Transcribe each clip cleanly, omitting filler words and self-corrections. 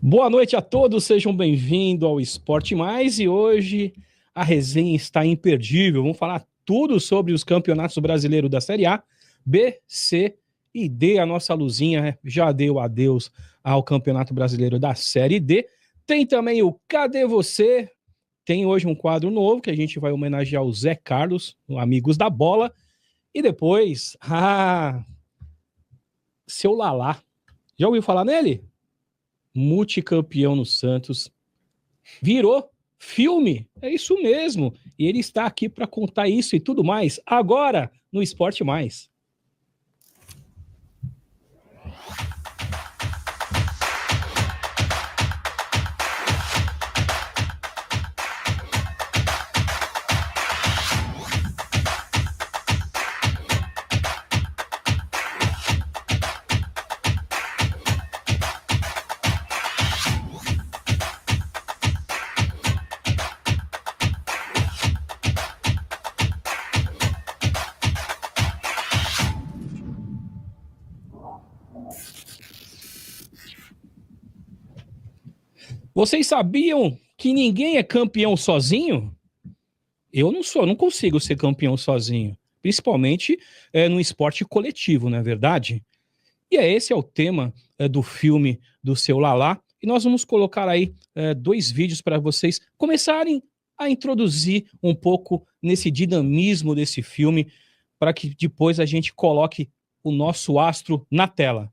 Boa noite a todos, sejam bem-vindos ao Esporte Mais e hoje a resenha está imperdível. Vamos falar tudo sobre os campeonatos brasileiros da Série A, B, C e D. A nossa luzinha já deu adeus ao Campeonato Brasileiro da Série D. Tem também o Cadê Você? Tem hoje um quadro novo que a gente vai homenagear o Zé Carlos, o Amigos da Bola. E depois, seu Lalá. Já ouviu falar nele? Multicampeão no Santos, virou filme, é isso mesmo, e ele está aqui para contar isso e tudo mais, agora no Esporte Mais. Vocês sabiam que ninguém é campeão sozinho? Eu não consigo ser campeão sozinho, principalmente no esporte coletivo, não é verdade? E esse é o tema do filme do seu Lalá, e nós vamos colocar aí 2 vídeos para vocês começarem a introduzir um pouco nesse dinamismo desse filme, para que depois a gente coloque o nosso astro na tela.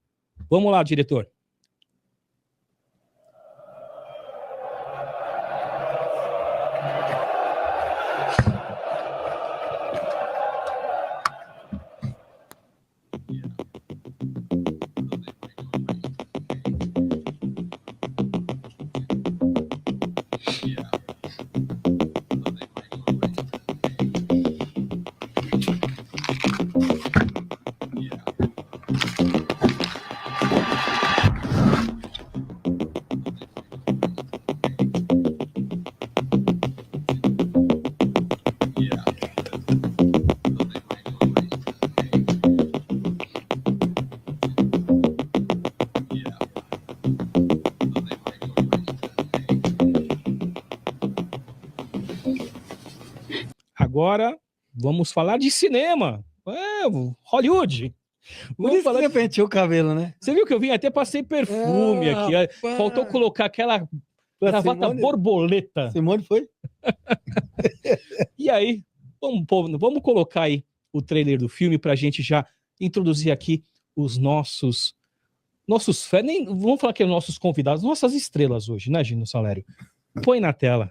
Vamos lá, diretor. Agora vamos falar de cinema. Hollywood. Por isso que você penteou o cabelo, né? Você viu que eu vim até passei perfume aqui. Rapaz. Faltou colocar aquela gravata Simone? borboleta. Simone foi? E aí, vamos colocar aí o trailer do filme pra gente já introduzir aqui os nossos vamos falar que é nossos convidados, nossas estrelas hoje, né, Gino Salério? Põe na tela.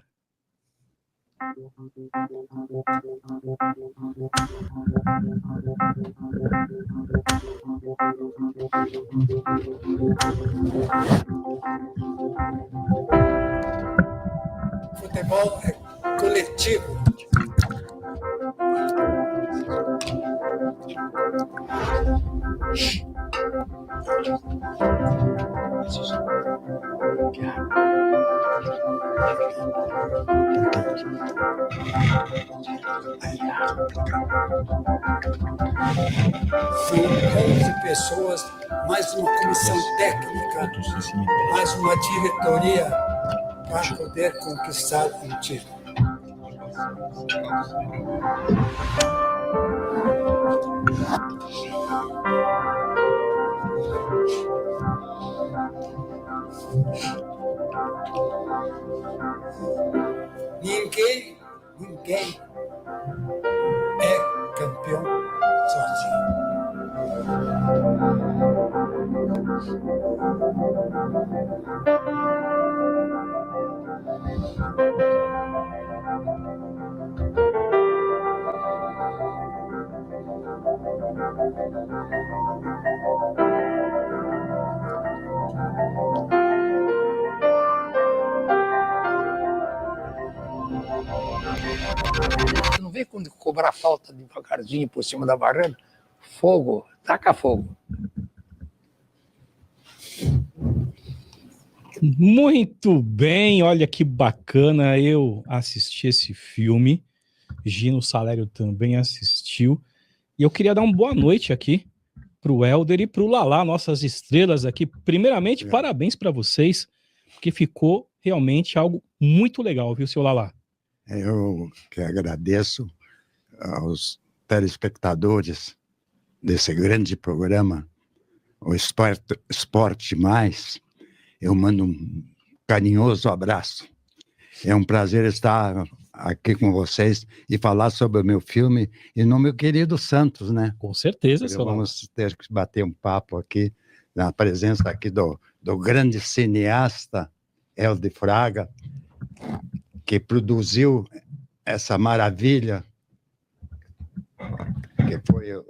Futebol é coletivo. São 11 pessoas, mais uma comissão técnica, mais uma diretoria para poder conquistar um título. Ninguém é campeão sozinho. Não vê quando cobrar falta devagarzinho por cima da barreira? Fogo, taca fogo. Muito bem, olha que bacana, eu assisti esse filme, Gino Salério também assistiu, e eu queria dar uma boa noite aqui pro Helder e pro Lalá, nossas estrelas aqui. Primeiramente, parabéns para vocês porque ficou realmente algo muito legal, viu, seu Lalá? Eu que agradeço aos telespectadores desse grande programa, o Esporte Mais. Eu mando um carinhoso abraço. É um prazer estar aqui com vocês e falar sobre o meu filme e no meu querido Santos, né? Com certeza, seu Lalá. Vamos ter que bater um papo aqui, na presença aqui do grande cineasta Helder Fraga, que produziu essa maravilha, que foi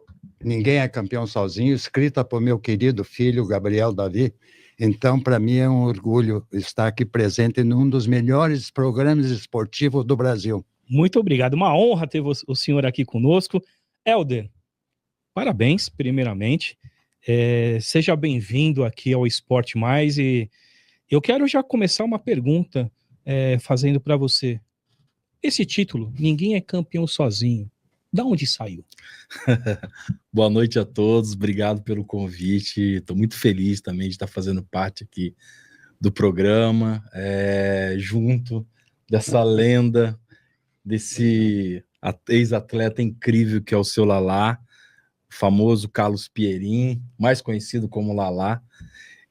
Ninguém é Campeão Sozinho, escrita por meu querido filho, Gabriel Davi. Então, para mim, é um orgulho estar aqui presente num dos melhores programas esportivos do Brasil. Muito obrigado, uma honra ter o senhor aqui conosco. Helder, parabéns, primeiramente. Seja bem-vindo aqui ao Esporte Mais e eu quero já começar uma pergunta fazendo para você. Esse título, Ninguém é Campeão Sozinho, da onde saiu? Boa noite a todos, obrigado pelo convite. Estou muito feliz também de estar fazendo parte aqui do programa, junto dessa lenda, desse ex-atleta incrível que é o seu Lalá, o famoso Carlos Pierin, mais conhecido como Lalá.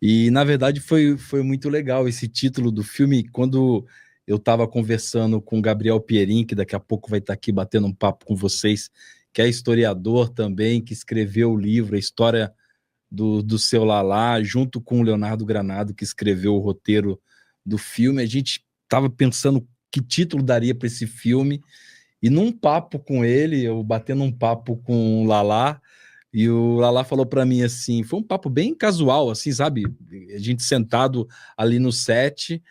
E, na verdade, foi muito legal esse título do filme. Quando eu estava conversando com o Gabriel Pierin, que daqui a pouco vai estar aqui batendo um papo com vocês, que é historiador também, que escreveu o livro, a história do seu Lalá, junto com o Leonardo Granado, que escreveu o roteiro do filme. A gente estava pensando que título daria para esse filme, e num papo com ele, eu batendo um papo com o Lalá, e o Lalá falou para mim assim, foi um papo bem casual, assim, sabe? A gente sentado ali no set,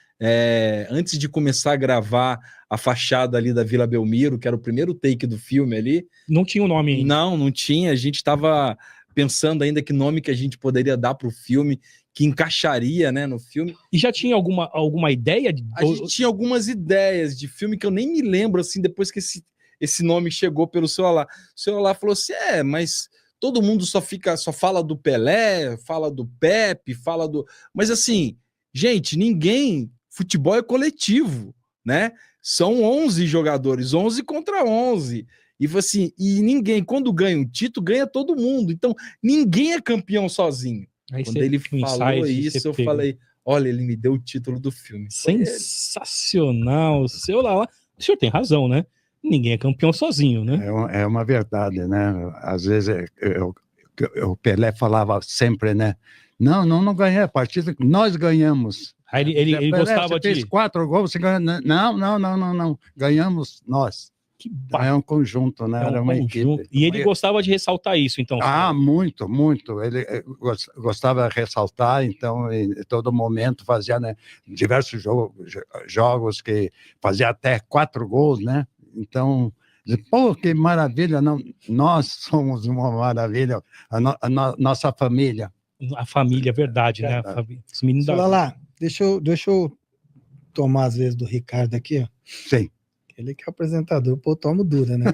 antes de começar a gravar a fachada ali da Vila Belmiro, que era o primeiro take do filme ali. Não tinha o nome ainda. Não tinha. A gente estava pensando ainda que nome que a gente poderia dar para o filme, que encaixaria, né, no filme. E já tinha alguma ideia? A gente tinha algumas ideias de filme que eu nem me lembro, assim, depois que esse nome chegou pelo seu Lalá. O seu Lalá falou assim, mas todo mundo só fala do Pelé, fala do Pepe, fala do... Mas assim, gente, futebol é coletivo, né? São 11 jogadores, 11 contra 11. E assim, ninguém, quando ganha um título, ganha todo mundo. Então, ninguém é campeão sozinho. Aí quando ele falou isso, eu falei, olha, ele me deu o título do filme. Sensacional. Seu Lalá, o senhor tem razão, né? Ninguém é campeão sozinho, né? É uma verdade, né? Às vezes o Pelé falava sempre, né? Não ganhei a partida, nós ganhamos. Aí ele Pelé, gostava você fez 4 gols, você ganhou. Não. Ganhamos nós. Que É um conjunto, né? Era uma conjunto. equipe. E ele gostava de ressaltar isso, então. Muito. Ele gostava de ressaltar, então, em todo momento fazia, né, diversos jogos que fazia até 4 gols, né? Então, pô, que maravilha! Não, nós somos uma maravilha, nossa família. A família, verdade, né? Os meninos da... Lá, deixa eu tomar às vezes do Ricardo aqui, ó. Sim. Ele que é o apresentador, pô, tomo dura, né?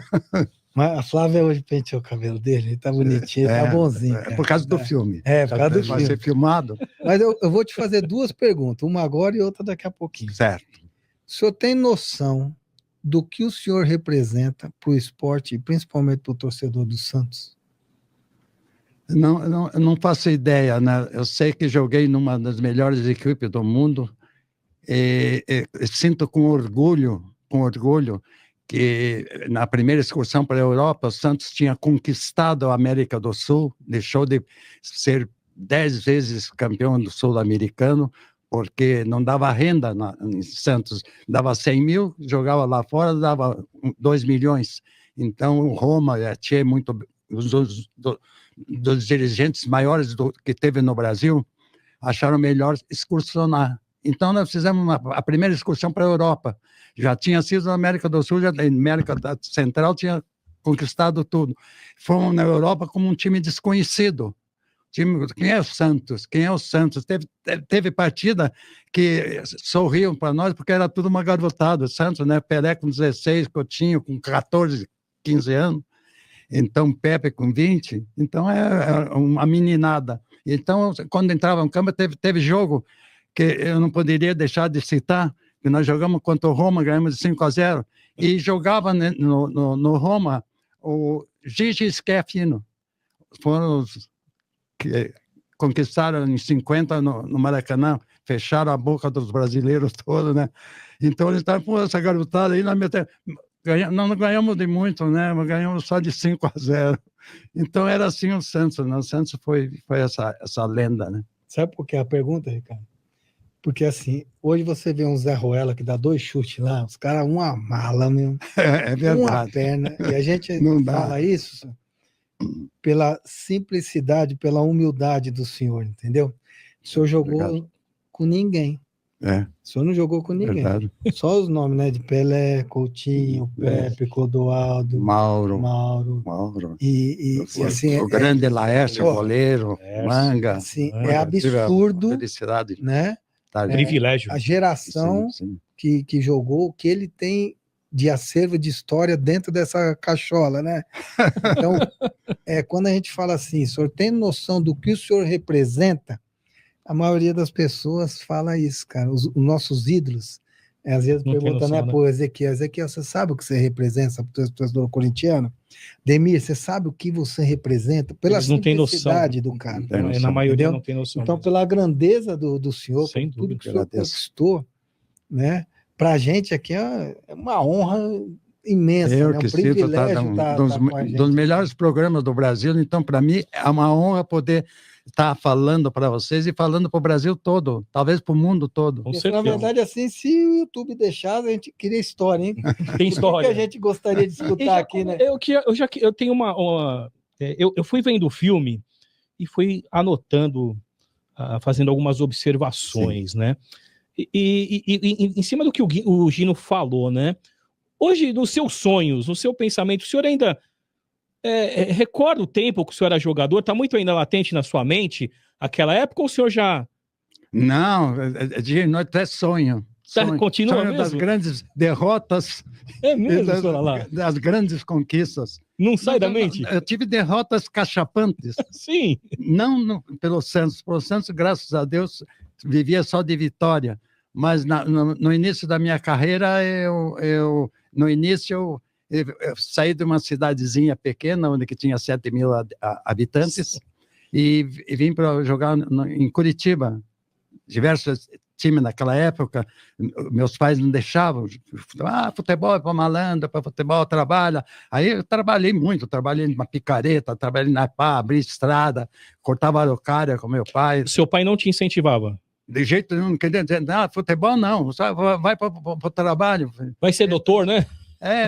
Mas a Flávia hoje penteou o cabelo dele, ele tá bonitinho, tá bonzinho. É por causa do filme. Por causa do filme. Vai ser filmado. Mas eu vou te fazer 2 perguntas, uma agora e outra daqui a pouquinho. Certo. O senhor tem noção do que o senhor representa para o esporte, e principalmente para o torcedor do Santos? Eu não faço ideia, né? Eu sei que joguei numa das melhores equipes do mundo e sinto com orgulho que na primeira excursão para a Europa, o Santos tinha conquistado a América do Sul, deixou de ser 10 vezes campeão do Sul-Americano, porque não dava renda em Santos, dava 100 mil, jogava lá fora, dava 2 milhões. Então, o Roma tinha muito... dos dirigentes maiores que teve no Brasil, acharam melhor excursionar. Então, nós fizemos a primeira excursão para a Europa. Já tinha sido na América do Sul, já na América Central tinha conquistado tudo. Fomos na Europa como um time desconhecido. Quem é o Santos? Teve partida que sorriam para nós, porque era tudo uma garotada. Santos, né? Pelé com 16, Coutinho com 14, 15 anos. Então, Pepe com 20. Então, é uma meninada. Então, quando entrava no campo, teve jogo que eu não poderia deixar de citar, que nós jogamos contra o Roma, ganhamos de 5-0, e jogava no Roma o Gigi Schiaffino. Foram os que conquistaram em 50 no Maracanã, fecharam a boca dos brasileiros todos, né? Então eles estavam com essa garotada aí, não ganhamos de muito, né? Mas ganhamos só de 5-0. Então era assim o Santos, né? O Santos foi essa lenda, né? Sabe por que a pergunta, Ricardo? Porque assim, hoje você vê um Zé Ruela que dá 2 chutes lá, os caras uma mala mesmo, É verdade. uma perna, e a gente Não dá. fala isso pela simplicidade, pela humildade do senhor, entendeu? O senhor jogou Obrigado. com ninguém. É, O senhor não jogou com ninguém. verdade. Só os nomes, né? De Pelé, Coutinho, Pepe, Clodoaldo, Mauro. E assim, O grande Laércio, Pô, goleiro, Laércio. Manga. assim, Manga. é absurdo, Felicidade. né? Tá, Privilégio. A geração sim. que jogou, o que ele tem de acervo de história dentro dessa cachola, né? Então, quando a gente fala assim, o senhor tem noção do que o senhor representa? A maioria das pessoas fala isso, cara. Os nossos ídolos, às vezes Não tem pergunta, noção, né, né? pro Ezequiel, você sabe o que você representa para o torcedor corintiano? Demir, você sabe o que você representa? Pela Eles não têm noção. simplicidade do cara. Tem noção. Na maioria Entendeu? não tem noção. Então, mesmo. pela grandeza do senhor, Sem por tudo dúvida. que o senhor Agradeço. conquistou, né? Para a gente aqui é uma honra imensa, Eu né? que Um sinto privilégio estar com a gente. dos melhores programas do Brasil, então para mim é uma honra poder estar falando para vocês e falando para o Brasil todo, talvez para o mundo todo. Com Porque, na certeza. verdade, assim, se o YouTube deixar, a gente queria história, hein? Tem O história. que a gente gostaria de E escutar já- aqui, né? eu tenho eu fui vendo o filme e fui anotando, fazendo algumas observações, né? E em cima do que o Gino falou, né? Hoje, nos seus sonhos, no seu pensamento, o senhor ainda recorda o tempo que o senhor era jogador? Está muito ainda latente na sua mente aquela época ou o senhor já Não, de noite até sonho. continua Sonho mesmo? das grandes derrotas É e mesmo, senhor lá? das grandes conquistas. Não sai da mente? Eu tive derrotas cachapantes. Sim. Não pelo Santos. Pelo Santos, graças a Deus, vivia só de vitória. Mas no início da minha carreira, eu saí de uma cidadezinha pequena, onde que tinha 7.000 habitantes, e vim para jogar em Curitiba. Diversos times naquela época, meus pais não deixavam. Futebol é para malandro, para futebol trabalha. Aí eu trabalhei muito, trabalhei numa picareta, trabalhei na pá, abri estrada, cortava araucária com meu pai. O seu pai não te incentivava? De jeito nenhum, não queria dizer, não, futebol não, vai para o trabalho. Vai ser doutor, né?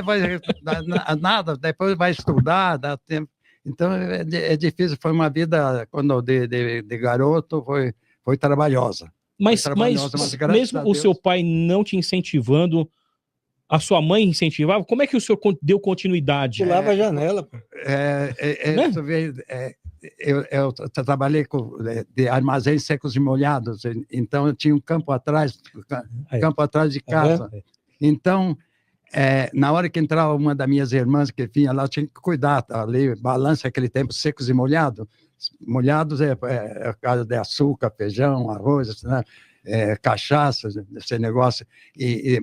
Vai nada, depois vai estudar, dá tempo. Então é difícil, foi uma vida, quando de garoto, foi trabalhosa. Mas graças mesmo a o Deus. seu pai não te incentivando, a sua mãe incentivava? Como é que o senhor deu continuidade? Pulava a janela, pô. Né? Você vê, eu trabalhei de armazéns secos e molhados, então eu tinha um campo atrás de casa. Então, na hora que entrava uma das minhas irmãs que vinha lá, eu tinha que cuidar, ali, balança aquele tempo, secos e molhados. Molhados é caso de açúcar, feijão, arroz, né? Cachaça, esse negócio, e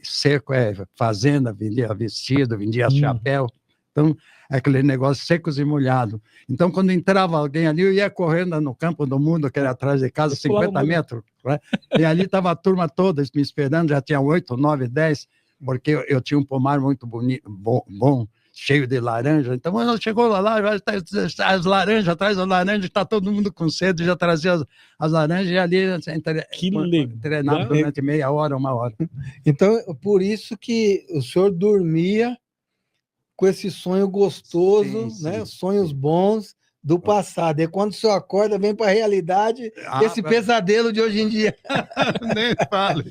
seco é fazenda, vendia vestido, vendia chapéu. Então, aquele negócio secos e molhados. Então, quando entrava alguém ali, eu ia correndo no campo do mundo, que era atrás de casa, 50 metros, né? E ali estava a turma toda me esperando, já tinha 8, 9, 10, porque eu tinha um pomar muito bonito, bom, cheio de laranja. Então, quando chegou lá, as laranjas, atrás das laranjas, está todo mundo com sede, já trazia as laranjas, e ali treinava durante meia hora, 1 hora. Então, por isso que o senhor dormia com esse sonho gostoso, Sim, né? Sonhos bons do passado. E quando o senhor acorda, vem para a realidade, esse pesadelo de hoje em dia. Nem fale.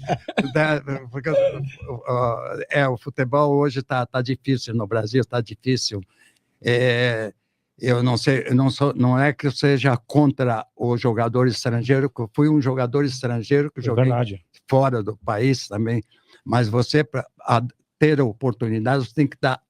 Porque o futebol hoje está difícil no Brasil, está difícil. Eu não sei, não é que eu seja contra o jogador estrangeiro, que eu fui um jogador estrangeiro que joguei fora do país também, mas você, para ter oportunidade, você tem que dar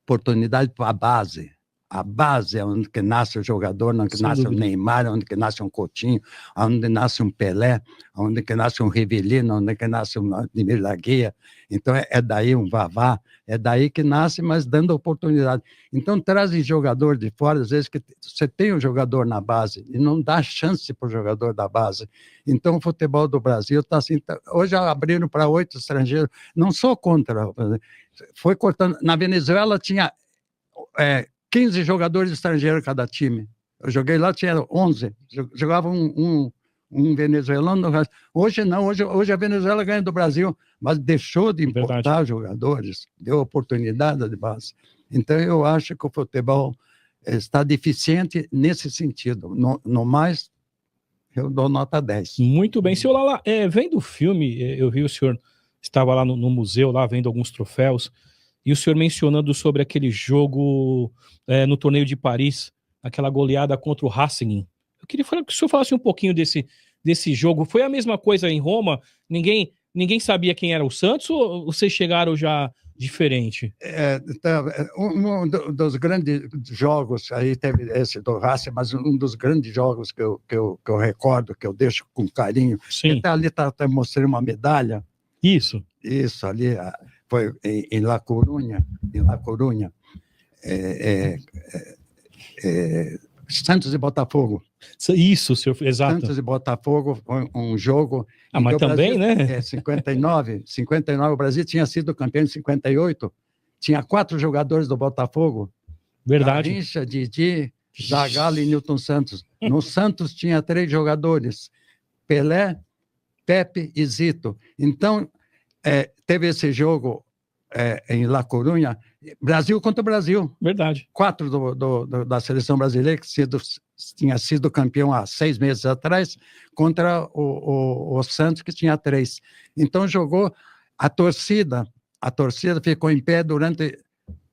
oportunidade para a base. a base é onde que nasce o jogador, onde que Sem nasce dúvida. o Neymar, onde que nasce um Coutinho, onde nasce um Pelé, onde que nasce um Rivellino, onde que nasce um Ademir da Guia. Então, é daí um Vavá, é daí que nasce, mas dando oportunidade. Então, trazem jogador de fora, às vezes que você tem um jogador na base e não dá chance para o jogador da base. Então, o futebol do Brasil está assim, hoje abriram para 8 estrangeiros, não sou contra, foi cortando, na Venezuela tinha 15 jogadores estrangeiros cada time. Eu joguei lá, tinha 11. Jogava um venezuelano. Hoje não, hoje a Venezuela ganha do Brasil, mas deixou de importar jogadores, deu oportunidade de base. Então, eu acho que o futebol está deficiente nesse sentido. No mais, eu dou nota 10. Muito bem. Senhor Lala, vendo o filme, eu vi o senhor estava lá no museu, lá vendo alguns troféus, e o senhor mencionando sobre aquele jogo no torneio de Paris, aquela goleada contra o Racing. Eu queria que o senhor falasse um pouquinho desse jogo. Foi a mesma coisa em Roma? Ninguém sabia quem era o Santos ou vocês chegaram já diferente? Um dos grandes jogos, aí teve esse do Racing, mas um dos grandes jogos que eu recordo, que eu deixo com carinho. Sim. Até ali mostrei uma medalha. Isso Ali foi em La Coruña, Santos e Botafogo. Isso, senhor, exato. Santos e Botafogo foi um jogo... mas também, Brasil, né? 59, o Brasil tinha sido campeão em 58, tinha 4 jogadores do Botafogo. Verdade. Garrincha, Didi, Zagallo e Nilton Santos. No Santos tinha 3 jogadores, Pelé, Pepe e Zito. Então, teve esse jogo em La Coruña, Brasil contra Brasil. Verdade. 4 da seleção brasileira, que tinha sido campeão há 6 meses atrás, contra o Santos, que tinha 3. Então, jogou a torcida ficou em pé durante,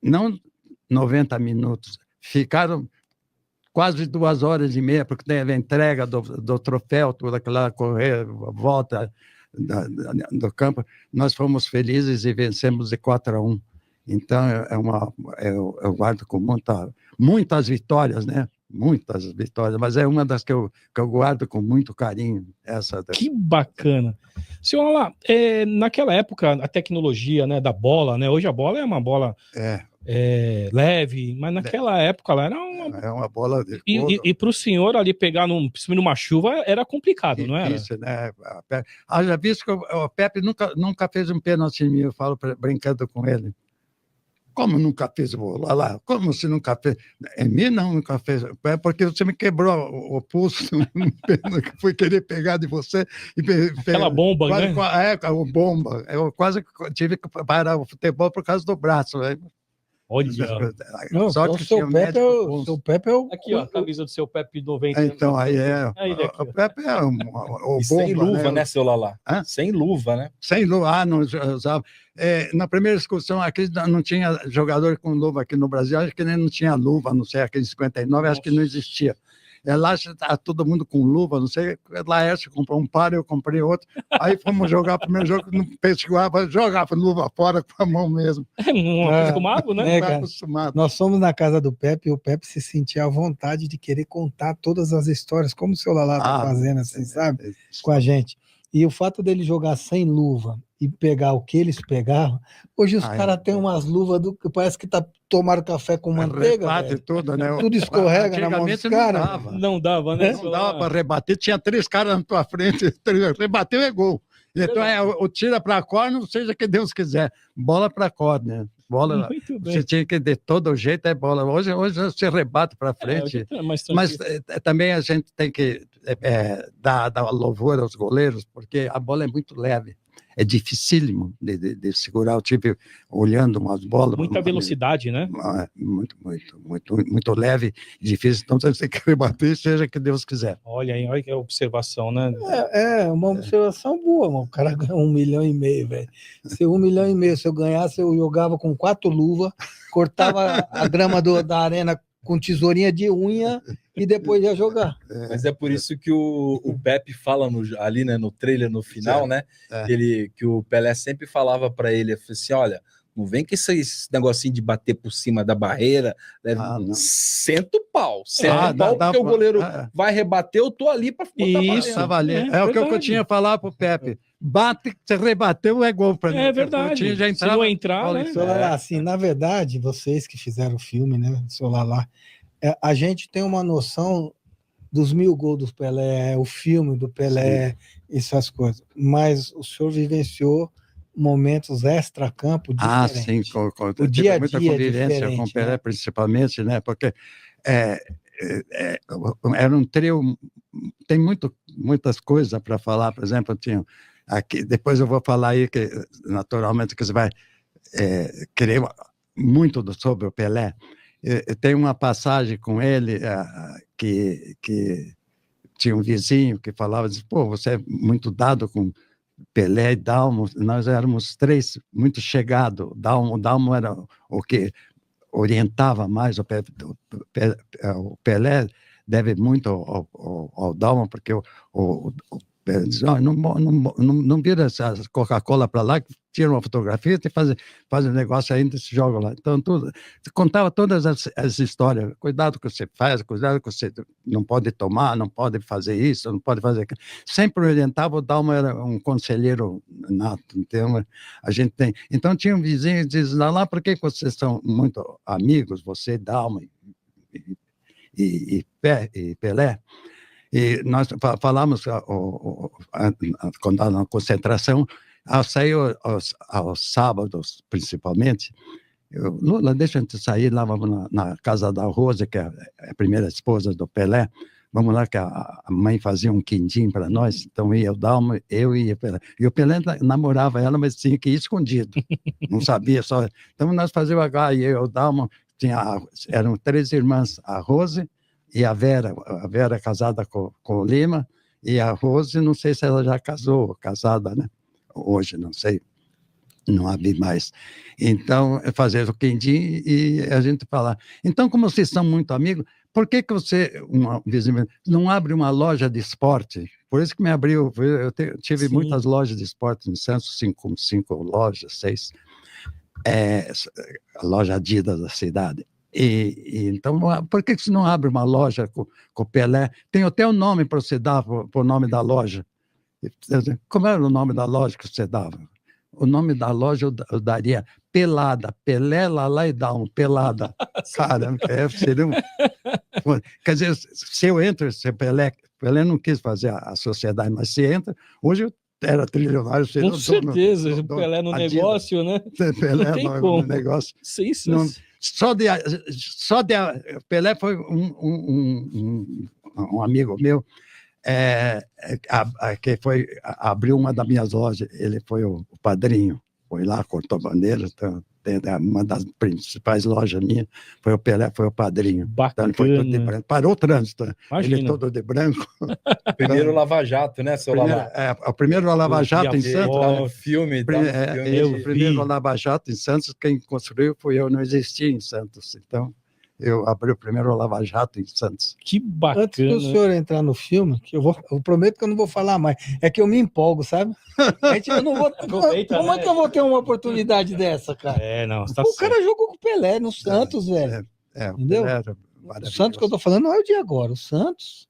não 90 minutos, ficaram quase 2h30, porque teve a entrega do troféu, toda aquela volta do campo. Nós fomos felizes e vencemos de 4-1. Então, eu guardo com muitas vitórias, né? Muitas vitórias, mas é uma das que eu guardo com muito carinho. Que bacana. Senhor Lala, naquela época, a tecnologia, né, da bola, né? Hoje a bola é uma bola leve, mas naquela época lá era uma bola de E para o senhor ali pegar numa chuva era complicado, não era? Isso, né? Já visto que o Pepe nunca fez um pênalti em mim, eu falo brincando com ele. Como nunca fez, lá? Como você nunca fez? Em mim não, nunca fez. É porque você me quebrou o pulso, que fui querer pegar de você. Aquela bomba, né? A bomba. Eu quase tive que parar o futebol por causa do braço. Né? Olha. Não, só que o seu Pepe é o... Aqui, ó, a camisa do seu Pepe 90. Então, aí o Pepe é o bomba. Sem luva, né, seu Lala? Hã? Sem luva, né? Sem luva, não usava. Na primeira excursão, aqui não tinha jogador com luva aqui no Brasil, acho que nem não tinha luva, não sei, aqui em 59, acho que não existia. Lá está todo mundo com luva, não sei, Laércio comprou um par, eu comprei outro, aí fomos jogar o primeiro jogo, não pescoava, jogava luva fora com a mão mesmo. Não acostumado, né? Cara, acostumado. Nós fomos na casa do Pepe e o Pepe se sentia à vontade de querer contar todas as histórias, como o seu Lala está fazendo, assim, sabe? Com a gente. E o fato dele jogar sem luva e pegar o que eles pegavam, hoje os caras têm umas luvas que parece que tomaram café com manteiga. Rebate tudo, né? Tudo escorrega na mão dos caras. Não dava, né? Não dava para rebater, tinha 3 caras na tua frente, rebateu é gol. Então o tira para a corner, seja que Deus quiser. Bola para a corner. Bola, você tinha que de todo jeito é bola. Hoje você rebate para frente. Mas também a gente tem que dar louvor aos goleiros, porque a bola é muito leve. É dificílimo de segurar. Eu tive olhando umas bolas. Muita velocidade, né? Muito leve, difícil. Então você tem que rebater, seja que Deus quiser. Olha aí, olha que observação, né? Uma observação boa, mano. O cara ganhou 1,5 milhão, velho. Se 1,5 milhão, se eu ganhasse, eu jogava com 4 luvas, cortava a grama da arena com tesourinha de unha e depois ia jogar. Mas é por isso que o Pepe fala ali, né, no trailer, no final, né, que o Pelé sempre falava para ele assim, olha, Não vem com esse negocinho de bater por cima da barreira. Né? Não. Senta o pau. Senta o pau, porque o goleiro vai rebater, eu tô ali para botar Isso. Tá valendo. É o que eu verdade. tinha falado pro Pepe. Bate, você rebateu, é gol para mim. É verdade. Já Se entrava, não entrar, né? Seu Lalá, assim, na verdade, vocês que fizeram o filme, né, seu Lalá, a gente tem uma noção dos 1000 gols do Pelé, o filme do Pelé, essas coisas. Mas o senhor vivenciou momentos extra-campo diferentes. sim, O dia a muita dia é convivência com o diferente, Pelé, né? principalmente, né? Porque era um trio, tem muitas coisas para falar, por exemplo, tinha aqui, depois eu vou falar aí que naturalmente que você vai querer muito sobre o Pelé. Tem uma passagem com ele que tinha um vizinho que falava assim, pô, você é muito dado com Pelé e Dalmo. Nós éramos 3 muito chegados. Dalmo era o que orientava mais o Pelé, deve muito ao Dalmo, porque o Pelé diz, não vira essa Coca-Cola para lá, tira uma fotografia e faz um negócio ainda e se joga lá. Então, contava todas as histórias. Cuidado que você faz, cuidado que você não pode tomar, não pode fazer isso, não pode fazer aquilo. Sempre orientava, o Dalmo era um conselheiro nato. Então, a gente tem... Então, tinha um vizinho que diz, lá, por que vocês são muito amigos, você, Dalmo e Pelé? E nós falamos, quando na concentração, ao sair aos sábados, principalmente, Lula, deixa a gente sair lá, vamos na casa da Rosa, que é a primeira esposa do Pelé, vamos lá que a mãe fazia um quindim para nós, então ia o Dalmo, eu e o Pelé. E o Pelé namorava ela, mas tinha que ir escondido, não sabia só. Então nós fazíamos e eu e o Dalmo, eram 3 irmãs, a Rose e a Vera casada com o Lima, e a Rose, não sei se ela já casada, né? Hoje, não sei, não há mais. Então, fazer o quindim e a gente falar. Então, como vocês são muito amigos, por que você não abre uma loja de esporte? Por isso que me abriu, eu tive muitas lojas de esporte em Santos, 5 lojas, 6, a loja Adidas da cidade. Então, por que você não abre uma loja com o Pelé? Tem até o nome para você dar, por nome da loja. Como era o nome da loja que você dava? O nome da loja eu daria Pelada, Pelé, Lalá e Dalmo, Pelada. Caramba, seria quer dizer, se eu entro, se Pelé não quis fazer a sociedade, mas se entra, hoje eu era trilionário. Com certeza, o Pelé no negócio, né? Pelé no negócio. Sim. Só de Pelé foi um amigo meu, que abriu uma das minhas lojas. Ele foi o padrinho, foi lá, cortou bandeira. Então, uma das principais lojas minhas foi o Pelé, foi o padrinho. Então, ele foi todo de branco. Parou o trânsito. Imagina. Ele todo de branco. Primeiro Lava Jato, né, seu Lava? O primeiro Lava Jato em Santos. O filme. O primeiro Lava Jato em Santos, quem construiu fui eu, não existia em Santos. Então, eu abri o primeiro Lava Jato em Santos. Que bacana. Antes do senhor entrar no filme, que eu prometo que eu não vou falar mais, é que eu me empolgo, sabe? Eu não vou, como é que eu vou ter uma oportunidade dessa, cara? O cara jogou com o Pelé no Santos, velho. Entendeu? O Santos que eu tô falando não é o de agora. O Santos,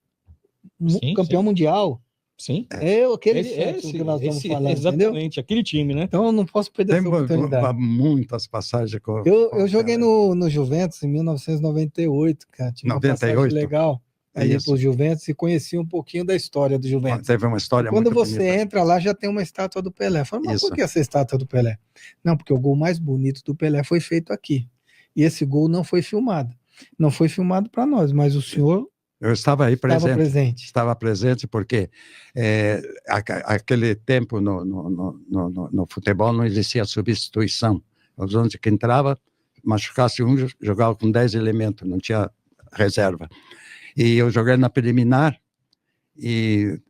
campeão mundial. Sim. Aquele Santos que nós estamos falando, exatamente, entendeu? Aquele time, né? Então eu não posso perder essa oportunidade. Muitas passagens. Eu joguei no Juventus em 1998, cara. Tive 98? Uma passagem legal aí pro Juventus e conheci um pouquinho da história do Juventus. Teve uma história Quando muito você bonita. entra lá, já tem uma estátua do Pelé. Fala, mas por que essa estátua do Pelé? Não, porque o gol mais bonito do Pelé foi feito aqui. E esse gol não foi filmado. Não foi filmado para nós, mas o senhor... Eu estava aí presente. Estava presente porque aquele tempo no futebol não existia substituição. Os onde que entrava, machucasse um, jogava com 10 elementos, não tinha reserva. E eu joguei na preliminar e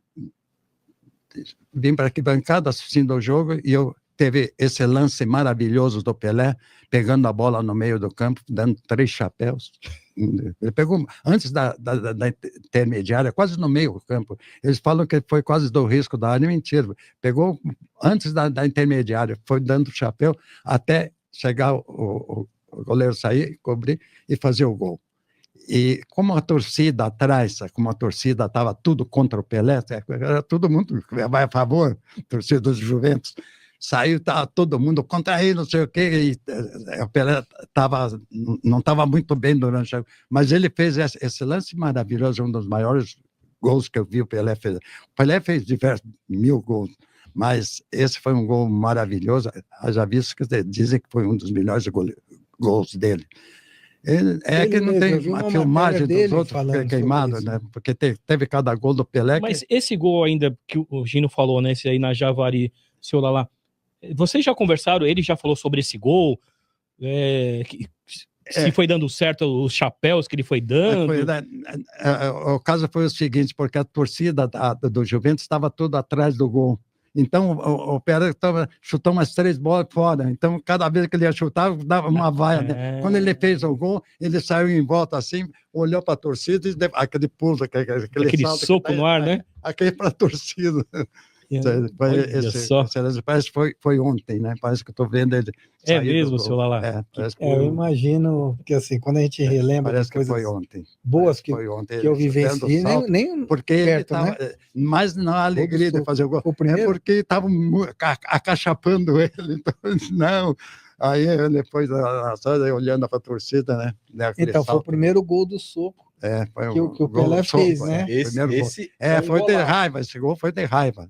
vim para aqui bancada assistindo ao jogo e eu teve esse lance maravilhoso do Pelé, pegando a bola no meio do campo, dando 3 chapéus. Ele pegou antes da intermediária, quase no meio do campo. Eles falam que foi quase do risco da área, mentira. Pegou antes da intermediária, foi dando chapéu até chegar o goleiro sair, cobrir e fazer o gol. E como a torcida atrás, como a torcida estava tudo contra o Pelé, era todo mundo vai a favor, torcida dos Juventus, saiu, estava todo mundo contra ele, não sei o quê, e o Pelé não estava muito bem durante a... Mas ele fez esse lance maravilhoso, um dos maiores gols que eu vi o Pelé fez. O Pelé fez diversos 1000 gols, mas esse foi um gol maravilhoso, já visto que dizem que foi um dos melhores gols dele. É que não tem a filmagem dos outros queimados, né? Porque teve cada gol do Pelé. Mas esse gol ainda que o Gino falou, né? Esse aí na Javari, seu Lalá, vocês já conversaram? Ele já falou sobre esse gol? Se foi dando certo os chapéus que ele foi dando? O caso foi o seguinte, porque a torcida do Juventus estava toda atrás do gol. Então, o Pelé chutou umas 3 bolas fora. Então, cada vez que ele ia chutar, dava uma vaia. Né? Quando ele fez o gol, ele saiu em volta assim, olhou para a torcida e deu aquele pulo, aquele soco no ar, né? Aquele para a torcida. Parece que foi ontem, né? Parece que eu estou vendo ele. É mesmo, seu Lalá? Eu imagino que assim, quando a gente relembra parece que foi ontem. Boas que eu vivenciei, nem porque ele estava mais na alegria de fazer o gol. Porque estava acachapando ele. Então, não. Aí depois olhando para a torcida, né? Então, foi o primeiro gol do soco. Foi que o Pelé fez, né? Foi de raiva, esse gol foi de raiva.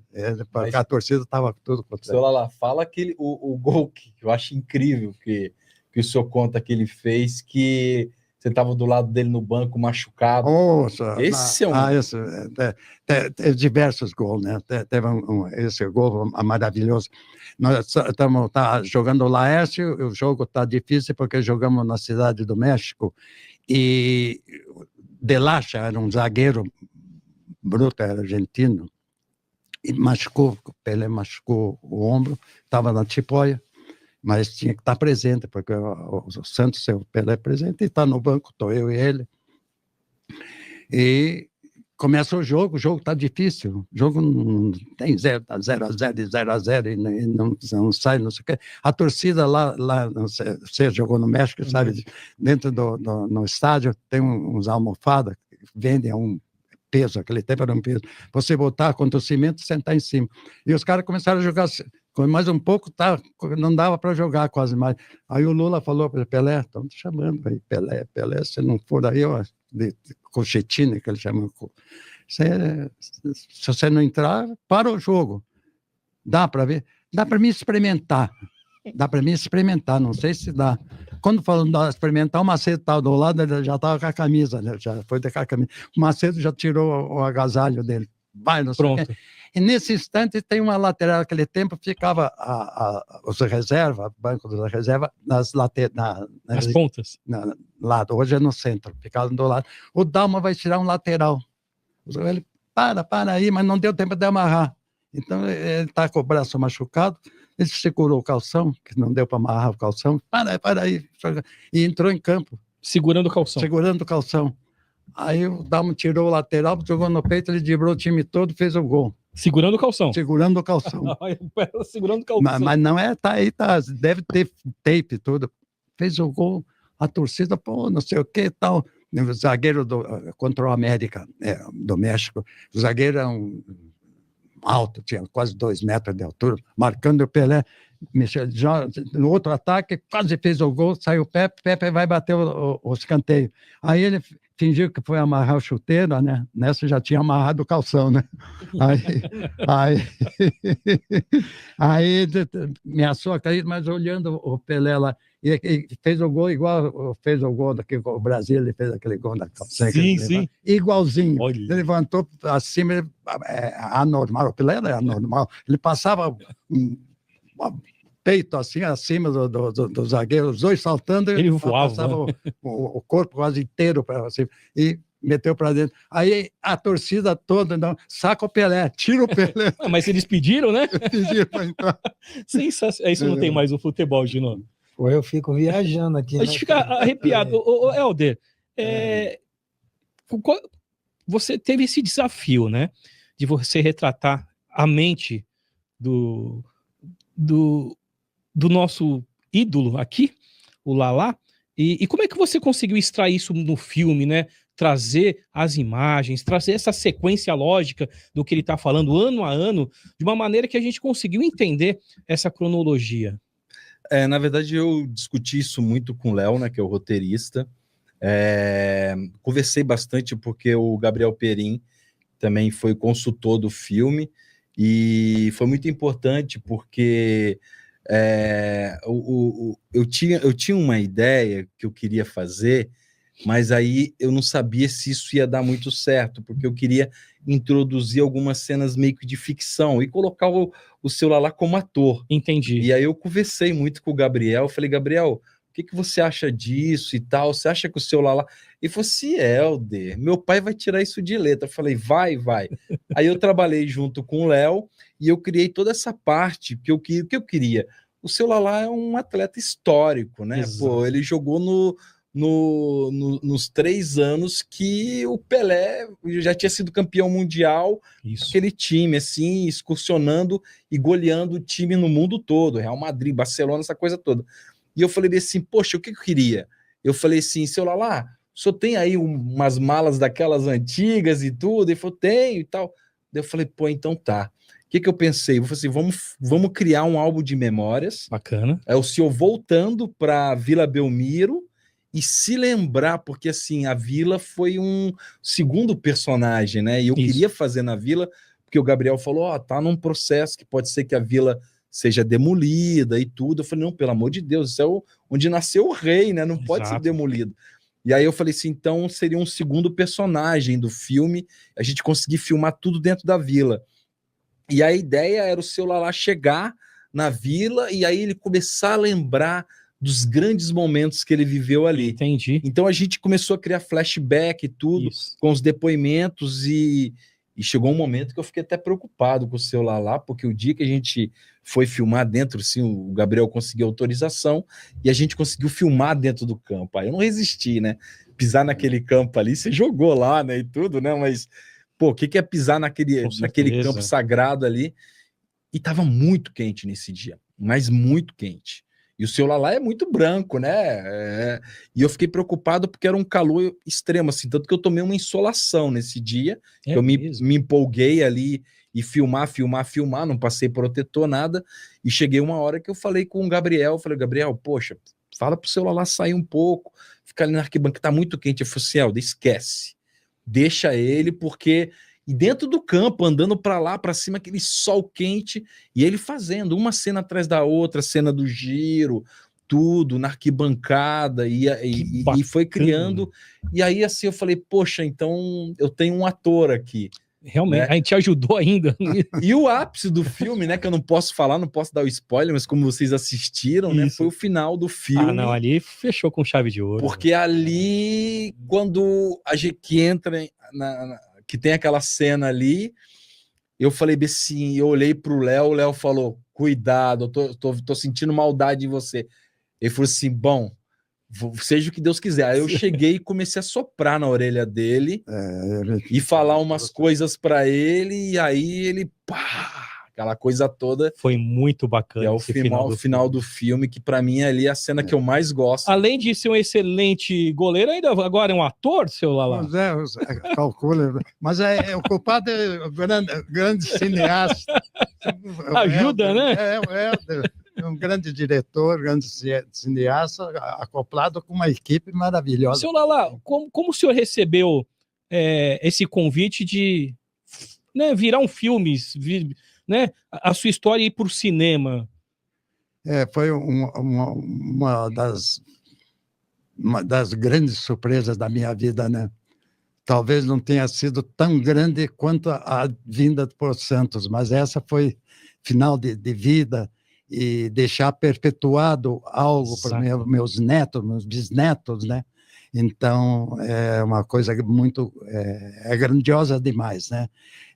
Porque a torcida estava tudo contra ele. Seu Lalá, fala que o gol que eu acho incrível que o senhor conta que ele fez, que você estava do lado dele no banco machucado. Esse tem diversos gols, né? Teve esse gol maravilhoso. Nós estamos jogando o Laércio, o jogo está difícil porque jogamos na Cidade do México e De Lacha era um zagueiro bruto, era argentino, e o Pelé machucou o ombro, estava na tipoia, mas tinha que estar presente, porque o Santos é o Pelé presente, e está no banco, estou eu e ele. E começa o jogo está difícil, o jogo não tem 0 a 0 e 0 a 0 e não sai, não sei o quê. A torcida lá não sei, você jogou no México, sabe, dentro no estádio tem uns almofadas que vendem um peso, aquele tempo era um peso, você botar contra o cimento e sentar em cima. E os caras começaram a jogar, mais um pouco, não dava para jogar quase mais. Aí o Lula falou para Pelé, estão te chamando aí, Pelé, se não for aí, ó, de Cochetina, que ele chama, se você não entrar, para o jogo. Dá para ver? Dá para mim experimentar. Não sei se dá. Quando falando de experimentar, o Macedo estava do lado, ele já estava com a camisa, né? Já foi com a camisa. O Macedo já tirou o agasalho dele. Vai, não sei o quê. E nesse instante tem uma lateral, naquele tempo ficava os reservas, banco da reserva, nas pontas. Lado. Hoje é no centro, ficava do lado. O Dalma vai tirar um lateral. Ele, para aí, mas não deu tempo de amarrar. Então ele está com o braço machucado, ele segurou o calção, que não deu para amarrar o calção, para aí, e entrou em campo. Segurando o calção. Aí o Dalmo tirou o lateral, jogou no peito, ele driblou o time todo, fez o gol. Segurando o calção. Segurando o calção. Mas não é, tá, deve ter tape tudo. Fez o gol, a torcida, não sei o que tal. O zagueiro contra o América, do México, o zagueiro era alto, tinha quase 2 metros de altura, marcando o Pelé. No outro ataque, quase fez o gol, saiu o Pepe vai bater o escanteio. Aí ele fingiu que foi amarrar o chuteiro, né? Nessa já tinha amarrado o calção, né? Aí ameaçou a cair, mas olhando o Pelé lá, e fez o gol igual fez o gol daquele o Brasil, ele fez aquele gol da calça. Sim. Igualzinho. Olha. Ele levantou acima, anormal, o Pelé era anormal. Ele passava peito assim, acima do zagueiro, os dois saltando, ele voava, passava o corpo quase inteiro para cima, e meteu para dentro. Aí a torcida toda, não, saca o Pelé, tira o Pelé. Mas eles pediram, né? Pediram para entrar. Isso não tem mais o futebol, Gino. Eu fico viajando aqui. A gente fica arrepiado. Helder, você teve esse desafio, né? De você retratar a mente do nosso ídolo aqui, o Lalá. E como é que você conseguiu extrair isso no filme, né? Trazer as imagens, trazer essa sequência lógica do que ele está falando ano a ano, de uma maneira que a gente conseguiu entender essa cronologia. Na verdade, eu discuti isso muito com o Léo, né, que é o roteirista. Conversei bastante porque o Gabriel Perim também foi consultor do filme e foi muito importante porque eu tinha uma ideia que eu queria fazer, mas aí eu não sabia se isso ia dar muito certo, porque eu queria introduzir algumas cenas meio que de ficção e colocar o seu Lalá como ator. Entendi. E aí eu conversei muito com o Gabriel, falei, Gabriel, o que você acha disso e tal? Você acha que o seu Lalá... Ele falou assim, Helder, meu pai vai tirar isso de letra. Eu falei, vai. Aí eu trabalhei junto com o Léo e eu criei toda essa parte que eu queria. O seu Lalá é um atleta histórico, né? Exato. Pô, ele jogou nos 3 anos que o Pelé já tinha sido campeão mundial, Isso. aquele time, assim, excursionando e goleando o time no mundo todo, Real Madrid, Barcelona, essa coisa toda. E eu falei assim, poxa, o que eu queria? Eu falei assim, seu Lalá, o senhor tem aí umas malas daquelas antigas e tudo? Ele falou, tenho e tal. Daí eu falei, pô, então tá. O que eu pensei? Eu falei assim, vamos criar um álbum de memórias. Bacana. É o senhor voltando para Vila Belmiro e se lembrar, porque assim, a Vila foi um segundo personagem, né? E eu queria fazer na Vila, porque o Gabriel falou, tá num processo que pode ser que a Vila seja demolida e tudo. Eu falei, não, pelo amor de Deus, isso é onde nasceu o rei, né? Não pode ser demolido. E aí eu falei assim, então seria um segundo personagem do filme, a gente conseguir filmar tudo dentro da Vila. E a ideia era o seu Lalá chegar na Vila e aí ele começar a lembrar dos grandes momentos que ele viveu ali. Entendi. Então a gente começou a criar flashback e tudo, com os depoimentos e chegou um momento que eu fiquei até preocupado com o seu Lalá, porque o dia que a gente foi filmar dentro, assim, o Gabriel conseguiu autorização e a gente conseguiu filmar dentro do campo. Aí eu não resisti, né? Pisar naquele campo ali, você jogou lá, né, e tudo, né? Mas, pô, o que é pisar naquele campo sagrado ali? E tava muito quente nesse dia, mas muito quente. E o seu Lalá é muito branco, né? E eu fiquei preocupado porque era um calor extremo, assim, tanto que eu tomei uma insolação nesse dia, que eu me empolguei ali e filmar, não passei protetor, nada, e cheguei uma hora que eu falei com o Gabriel, falei, Gabriel, poxa, fala pro seu Lalá sair um pouco, ficar ali na arquibancada, tá muito quente. Eu falei assim, Helder, esquece, deixa ele, porque... E dentro do campo, andando para lá, para cima, aquele sol quente, e ele fazendo uma cena atrás da outra, cena do giro, tudo, na arquibancada, e foi criando. E aí, assim, eu falei, poxa, então eu tenho um ator aqui. Realmente, né? A gente ajudou ainda. E o ápice do filme, né, que eu não posso falar, não posso dar o spoiler, mas como vocês assistiram, né, foi o final do filme. Ah, não, ali fechou com chave de ouro. Porque ali, quando a gente entra que tem aquela cena ali, eu falei assim, eu olhei pro Léo, o Léo falou, cuidado, eu tô sentindo maldade em você. Ele falou assim, bom, seja o que Deus quiser. Aí eu cheguei e comecei a soprar na orelha dele e falar umas coisas para ele, e aí ele, pá, aquela coisa toda. Foi muito bacana. É o final do filme, que para mim ali é a cena que eu mais gosto. Além de ser um excelente goleiro, ainda agora é um ator, seu Lalá? Calcula. Mas o culpado é o grande cineasta. Ajuda, né? Um grande diretor, grande cineasta, acoplado com uma equipe maravilhosa. Seu Lalá, como o senhor recebeu esse convite de, né, virar um filme, né, a sua história ir para o cinema? Foi uma das grandes surpresas da minha vida, né? Talvez não tenha sido tão grande quanto a vinda por Santos, mas essa foi final de vida e deixar perpetuado algo para meus netos, meus bisnetos, né? Então, é uma coisa muito... é grandiosa demais, né?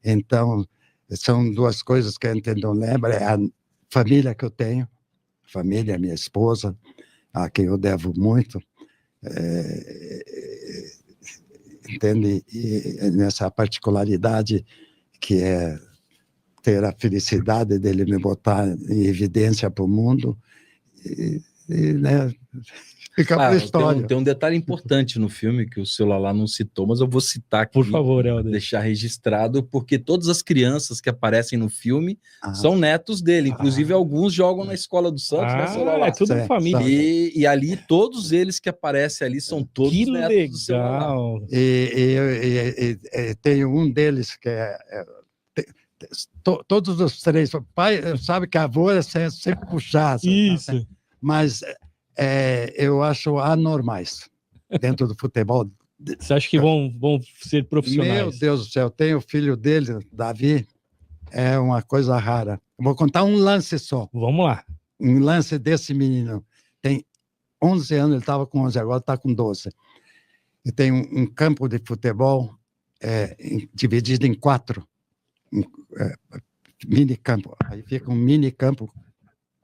Então, são duas coisas que a gente não lembra, é a família que eu tenho, família, minha esposa, a quem eu devo muito, entende? E nessa particularidade que é ter a felicidade dele me botar em evidência para o mundo, e, né, fica para a história. Tem um detalhe importante no filme que o seu Lalá não citou, mas eu vou citar aqui. Por favor, Helder. Deixar registrado, porque todas as crianças que aparecem no filme são netos dele. Inclusive, alguns jogam na escola do Santos, né, seu Lalá? É tudo família. E ali, todos eles que aparecem ali são todos Que netos do seu Lalá. legal. E tem um deles que todos os três. O pai sabe que a avó é sempre puxar. Isso. Né? Mas eu acho anormais dentro do futebol. Você acha que vão ser profissionais? Meu Deus do céu, tem o filho dele, Davi, é uma coisa rara. Vou contar um lance só. Vamos lá. Um lance desse menino. Tem 11 anos, ele estava com 11, agora está com 12. E tem um campo de futebol dividido em 4. Mini campo. Aí fica um mini campo,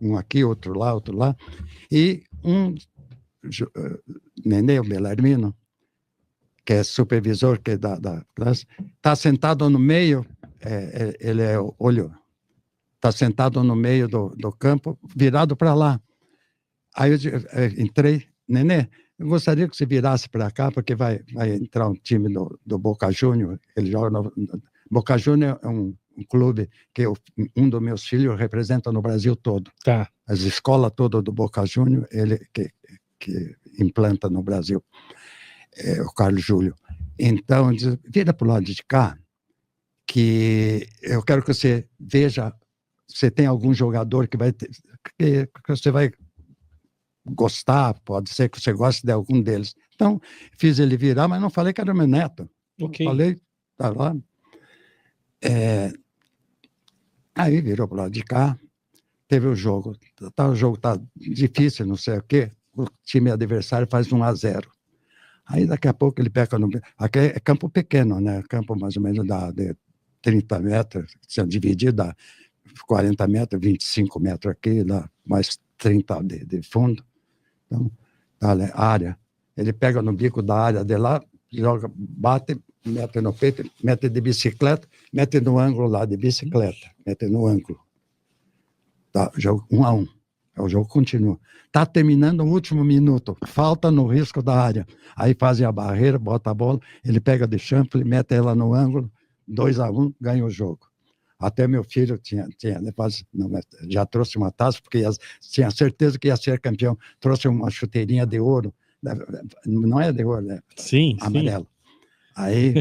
um aqui, outro lá. E um Nenê, o Belarmino, que é supervisor que é da classe, está sentado no meio, ele é olho, está sentado no meio do campo, virado para lá. Aí eu entrei, Nenê, eu gostaria que você virasse para cá, porque vai entrar um time do Boca Juniors, ele joga no Boca Juniors, é um clube que um dos meus filhos representa no Brasil todo. Tá. As escolas todas do Boca Juniors, ele que implanta no Brasil. O Carlos Júlio. Então, diz, vira para o lado de cá, que eu quero que você veja se tem algum jogador que você vai gostar, pode ser que você goste de algum deles. Então, fiz ele virar, mas não falei que era meu neto. Ok. Falei, tá lá. Aí virou para o lado de cá, teve o jogo. O jogo tá difícil, não sei o quê. O time adversário faz 1-0. Aí daqui a pouco ele pega no... Aqui é campo pequeno, né? Campo mais ou menos de 30 metros, sendo dividido, dá 40 metros, 25 metros aqui, dá mais 30 de fundo. Então, tá, né? Área. Ele pega no bico da área de lá, joga, bate, mete no peito, mete de bicicleta, mete no ângulo lá de bicicleta, mete no ângulo. Tá, jogo 1-1. O jogo continua. Está terminando o último minuto. Falta no risco da área. Aí fazem a barreira, bota a bola, ele pega de chanfle, mete ela no ângulo, 2-1, ganha o jogo. Até meu filho já trouxe uma taça, porque tinha certeza que ia ser campeão. Trouxe uma chuteirinha de ouro. Não é de ouro, é amarelo. Sim. Aí,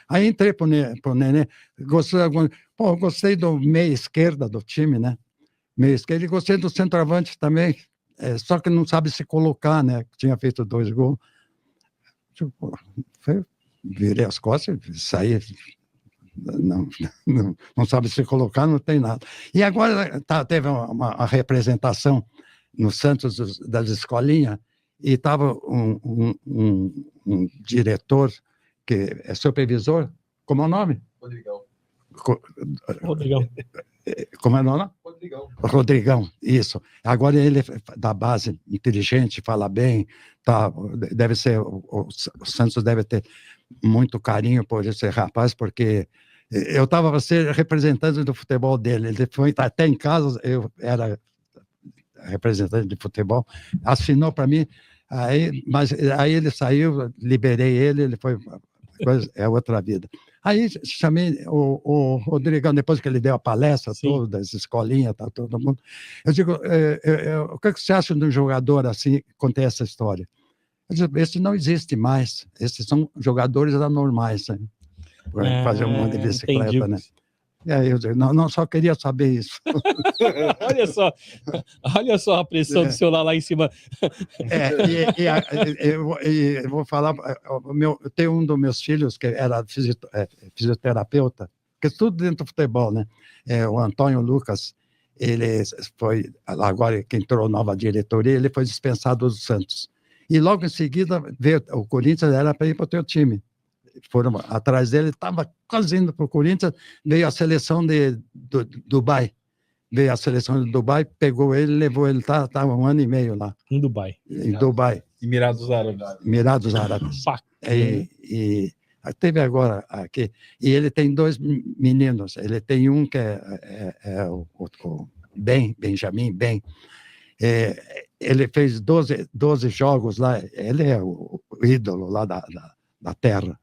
aí entrei pro Nenê. Gostei do meia esquerda do time, né? Meio esquerdo, e gostei do centroavante também, só que não sabe se colocar, né? Tinha feito 2 gols. Virei as costas, saí, não sabe se colocar, não tem nada. E agora teve uma representação no Santos das escolinhas, e estava um diretor, que é supervisor, como é o nome? Rodrigão. Como é o nome? Rodrigão, isso. Agora ele é da base, inteligente, fala bem, tá, deve ser, o Santos deve ter muito carinho por esse rapaz, porque eu estava representante do futebol dele, ele foi até em casa, eu era representante de futebol, assinou para mim, mas aí ele saiu, liberei ele foi... é outra vida. Aí chamei o Rodrigão, depois que ele deu a palestra toda, das escolinhas, tá, todo mundo. Eu digo, o que você acha de um jogador assim, contei essa história? Eu digo, esse não existe mais, esses são jogadores anormais, né? Fazer um monte de bicicleta, entendi. Né? E aí eu digo, não, só queria saber isso. olha só a pressão do seu lá em cima. Eu vou falar, eu tenho um dos meus filhos que era fisioterapeuta, que tudo dentro do futebol, né? O Antônio Lucas, ele foi, agora que entrou nova diretoria, ele foi dispensado do Santos. E logo em seguida, veio, o Corinthians era para ir para o teu time. Foram atrás dele, estava quase indo para o Corinthians, veio a seleção do Dubai. Veio a seleção de Dubai, pegou ele, levou ele, estava 1 ano e meio lá. Em Dubai. Em Dubai. Emirados Árabes. Emirados Árabes. E teve agora aqui, e ele tem 2 meninos, ele tem um que é o Benjamin, Ele fez 12 jogos lá, ele é o ídolo lá da terra.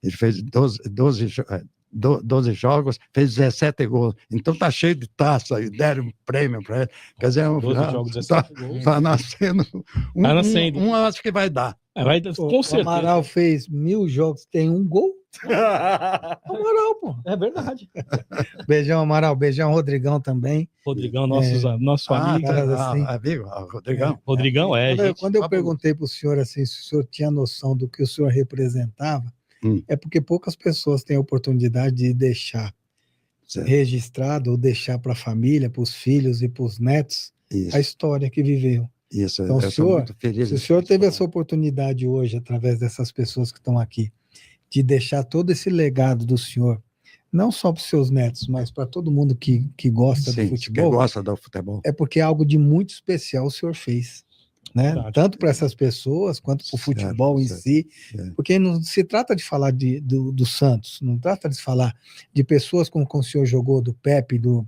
Ele fez 12 jogos, fez 17 gols. Então tá cheio de taça, e deram um prêmio para ele. Quer dizer, 12 jogos, 17 gols. tá nascendo. Tá nascendo. Eu acho que vai dar. Vai, Pô, com o certeza. Amaral fez 1000 jogos, tem um gol. Amaral, pô. É verdade. Beijão, Amaral. Beijão, Rodrigão também. Rodrigão, nosso amigo. caras assim. Amigo, Rodrigão. Rodrigão, Quando eu gente. perguntei para o senhor assim, se o senhor tinha noção do que o senhor representava, é porque poucas pessoas têm a oportunidade de deixar Certo. registrado ou deixar para a família, para os filhos e para os netos Isso, a história que viveu. isso. Então, Eu sou muito feliz. Se o senhor teve essa oportunidade hoje, através dessas pessoas que estão aqui, de deixar todo esse legado do senhor, não só para os seus netos, mas para todo mundo que gosta do futebol, que gosta do futebol. é porque algo de muito especial o senhor fez. Né? Verdade. Tanto para essas pessoas, quanto para o futebol em si. Porque não se trata de falar do Santos, não trata de falar de pessoas como o senhor jogou, do Pepe, do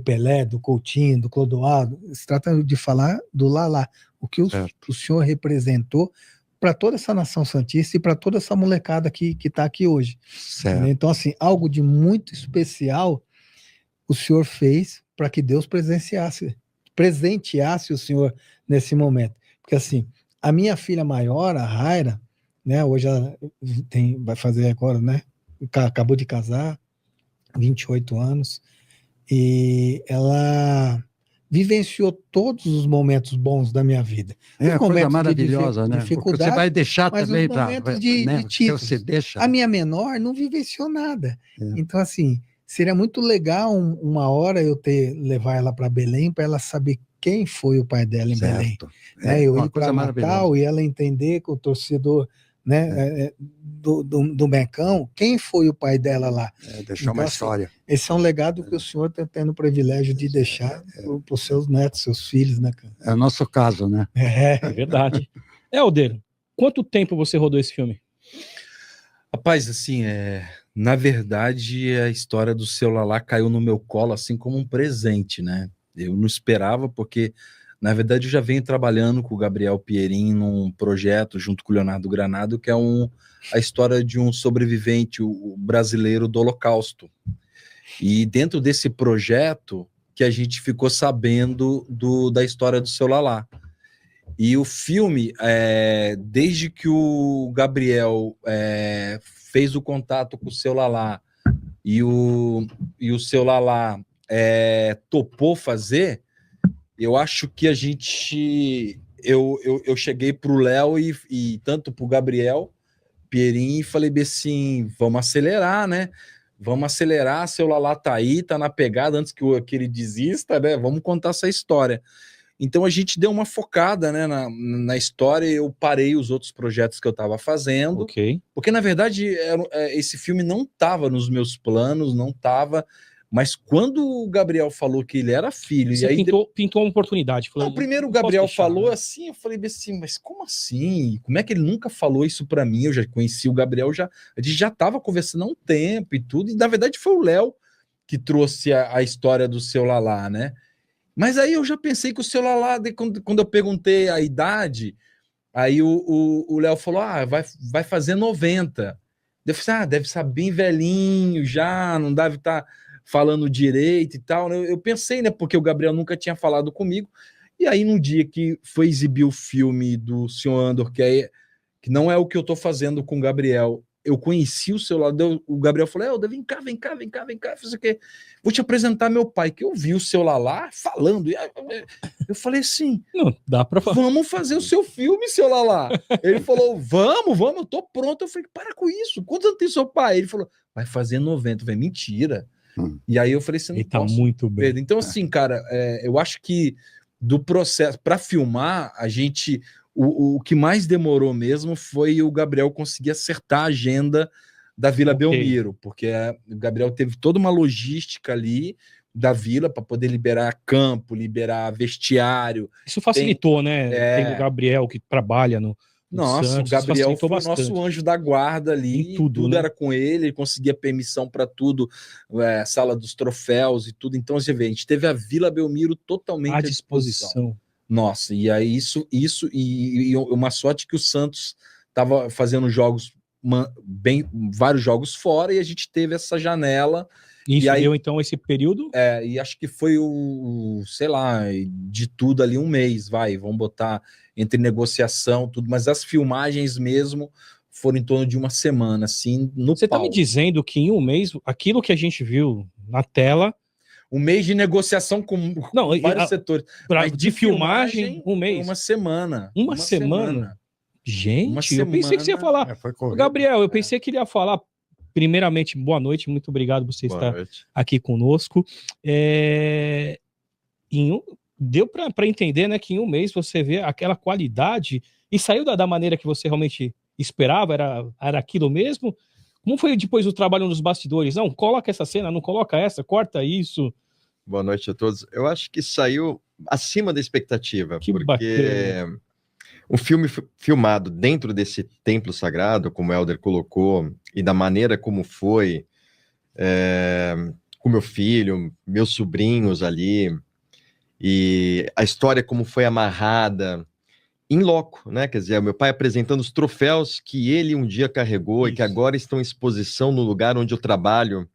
Pelé, do Coutinho, do Clodoaldo. Se trata de falar do Lalá, o que o senhor representou para toda essa nação santista e para toda essa molecada que está aqui hoje. Certo. Então, assim, algo de muito especial o senhor fez para que Deus presenteasse o senhor nesse momento. Porque, assim, a minha filha maior, a Raira, né, hoje ela vai fazer agora, né, acabou de casar, 28 anos, e ela vivenciou todos os momentos bons da minha vida. É uma coisa maravilhosa, né? Dificuldade, porque você vai deixar mas também os momentos de títulos. Você deixa. A minha menor não vivenciou nada. Então, assim, seria muito legal uma hora eu levar ela para Belém, para ela saber quem foi o pai dela em Belém. Eu ir para Natal e ela entender com o torcedor, né, do Mecão, quem foi o pai dela lá. Deixar uma história. Assim, esse é um legado que o senhor está tendo o privilégio de deixar para os seus netos, seus filhos, né, cara? É o nosso caso, né? É verdade. Helder, quanto tempo você rodou esse filme? Rapaz, assim, na verdade, a história do Seu Lalá caiu no meu colo assim como um presente, né? Eu não esperava, porque, na verdade, eu já venho trabalhando com o Gabriel Pierin num projeto junto com o Leonardo Granado, que é a história de um sobrevivente o brasileiro do Holocausto. E dentro desse projeto que a gente ficou sabendo da história do Seu Lalá. E o filme, desde que o Gabriel fez o contato com o Seu Lalá e o Seu Lalá topou fazer, eu acho que a gente... Eu cheguei para o Léo e tanto para o Gabriel Pierin e falei assim, vamos acelerar, né? Vamos acelerar, Seu Lalá tá aí, tá na pegada antes que ele desista, né? Vamos contar essa história. Então a gente deu uma focada, né, na história. Eu parei os outros projetos que eu estava fazendo, porque na verdade esse filme não estava nos meus planos, não estava. Mas quando o Gabriel falou que ele era filho... Você e aí pintou uma oportunidade. Falou, primeiro o Gabriel falou assim, eu falei assim, mas como assim? Como é que ele nunca falou isso para mim? Eu já conheci o Gabriel, a gente já estava conversando há um tempo e tudo, e na verdade foi o Léo que trouxe a história do Seu Lalá, né? Mas aí eu já pensei que o Seu Lalá, quando eu perguntei a idade, aí o Léo falou, vai fazer 90. Eu falei, deve estar bem velhinho já, não deve estar falando direito e tal. Eu pensei, né, porque o Gabriel nunca tinha falado comigo. E aí, no dia que foi exibir o filme do Sr. Andor, que não é o que eu tô fazendo com o Gabriel, eu conheci o Seu Lalá, o Gabriel falou, vem cá, fiz o quê? Vou te apresentar meu pai, que eu vi o Seu Lalá falando. E eu falei assim, não dá pra falar. Vamos fazer o seu filme, Seu Lalá. Ele falou, vamos, eu tô pronto. Eu falei, para com isso, quantos anos tem seu pai? Ele falou, vai fazer 90. Eu falei, mentira. E aí eu falei assim, ele tá muito bem. Então, assim, cara, eu acho que do processo, para filmar, a gente... O que mais demorou mesmo foi o Gabriel conseguir acertar a agenda da Vila Belmiro, porque o Gabriel teve toda uma logística ali da Vila para poder liberar campo, liberar vestiário. Isso facilitou, né? Tem o Gabriel que trabalha no Nossa, Santos, o Gabriel foi bastante. nosso anjo da guarda ali, tudo né? Era com ele conseguia permissão para tudo, sala dos troféus e tudo. Então, você vê, a gente teve a Vila Belmiro totalmente à disposição. Nossa, e aí e uma sorte que o Santos estava fazendo jogos vários jogos fora, e a gente teve essa janela. Isso E aí, deu, então, esse período? e acho que foi sei lá, de tudo ali 1 mês, vamos botar entre negociação, tudo, mas as filmagens mesmo foram em torno de 1 semana, assim, no Você tá pau. me dizendo que em 1 mês, aquilo que a gente viu na tela... 1 mês de negociação com vários setores. Mas de filmagem, 1 mês. 1 semana. Uma semana? Gente, eu pensei que você ia falar... Foi corrido. Gabriel, eu pensei que ele ia falar... Primeiramente, boa noite, muito obrigado por você estar aqui conosco. Deu para entender, né, que em 1 mês você vê aquela qualidade e saiu da maneira que você realmente esperava, era aquilo mesmo? Como foi depois o trabalho nos bastidores? Não, coloca essa cena, não coloca essa, corta isso. Boa noite a todos. Eu acho que saiu acima da expectativa, Que porque bacana. um filme filmado dentro desse templo sagrado, como o Helder colocou, e da maneira como foi, com meu filho, meus sobrinhos ali, e a história como foi amarrada, em loco, né? Quer dizer, meu pai apresentando os troféus que ele um dia carregou e que agora estão em exposição no lugar onde eu trabalho.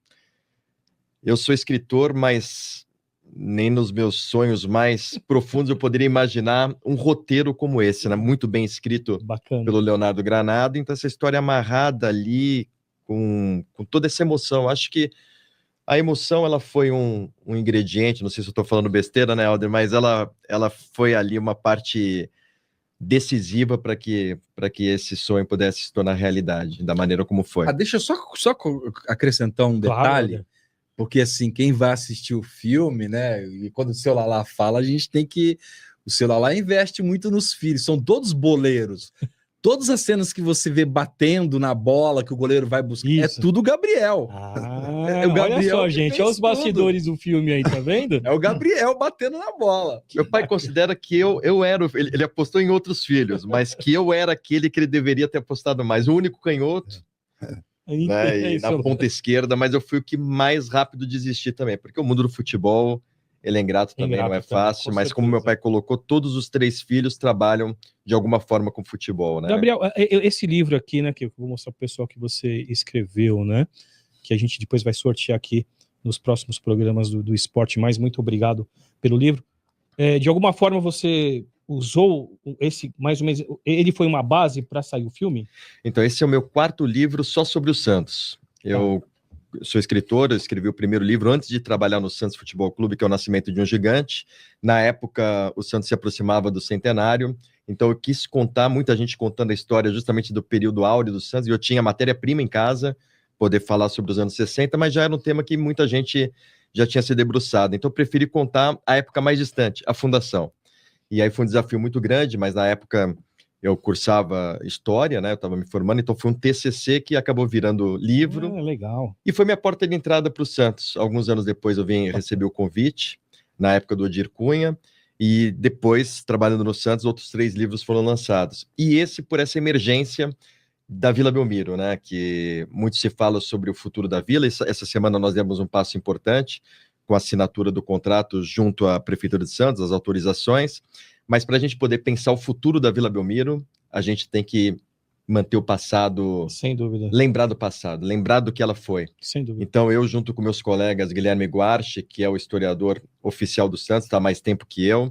Eu sou escritor, mas nem nos meus sonhos mais profundos eu poderia imaginar um roteiro como esse, né? Muito bem escrito pelo Leonardo Granado. Então, essa história amarrada ali, com toda essa emoção. Acho que a emoção, ela foi um ingrediente, não sei se eu estou falando besteira, né, Helder, mas ela foi ali uma parte decisiva para que esse sonho pudesse se tornar realidade, da maneira como foi. Deixa eu só acrescentar um detalhe. Claro. Porque, assim, quem vai assistir o filme, né? E quando o seu Lalá fala, a gente tem que... O seu Lalá investe muito nos filhos, são todos boleiros. Todas as cenas que você vê batendo na bola, que o goleiro vai buscar, Isso. É tudo o Gabriel. É o Gabriel, olha só, gente, olha os bastidores do filme aí, tá vendo? É o Gabriel batendo na bola. Meu pai considera que eu era... Ele apostou em outros filhos, mas que eu era aquele que ele deveria ter apostado mais. O único canhoto... Né, e na ponta esquerda, mas eu fui o que mais rápido desisti também, porque o mundo do futebol, ele é ingrato também, não é fácil, mas como meu pai colocou, todos os 3 filhos trabalham de alguma forma com futebol, né? Gabriel, esse livro aqui, né, que eu vou mostrar pro pessoal que você escreveu, né, que a gente depois vai sortear aqui nos próximos programas do Esporte Mais, muito obrigado pelo livro. De alguma forma você usou esse, mais ou menos, ele foi uma base para sair o filme? Então, esse é o meu 4º livro só sobre o Santos. Eu sou escritor, eu escrevi o primeiro livro antes de trabalhar no Santos Futebol Clube, que é O Nascimento de um Gigante. Na época, o Santos se aproximava do centenário, então eu quis contar, muita gente contando a história justamente do período áureo do Santos, e eu tinha matéria-prima em casa, poder falar sobre os anos 60, mas já era um tema que muita gente já tinha se debruçado, então eu preferi contar a época mais distante, a fundação. E aí foi um desafio muito grande, mas na época eu cursava História, né? Eu estava me formando, então foi um TCC que acabou virando livro. Legal. E foi minha porta de entrada para o Santos. Alguns anos depois eu recebi o convite, na época do Odir Cunha, e depois, trabalhando no Santos, outros 3 livros foram lançados. E esse por essa emergência da Vila Belmiro, né? Que muito se fala sobre o futuro da Vila. Essa semana nós demos um passo importante, com a assinatura do contrato junto à Prefeitura de Santos, as autorizações, mas para a gente poder pensar o futuro da Vila Belmiro, a gente tem que manter o passado... Sem dúvida. Lembrar do passado, lembrar do que ela foi. Sem dúvida. Então eu, junto com meus colegas, Guilherme Guarchi, que é o historiador oficial do Santos, está há mais tempo que eu,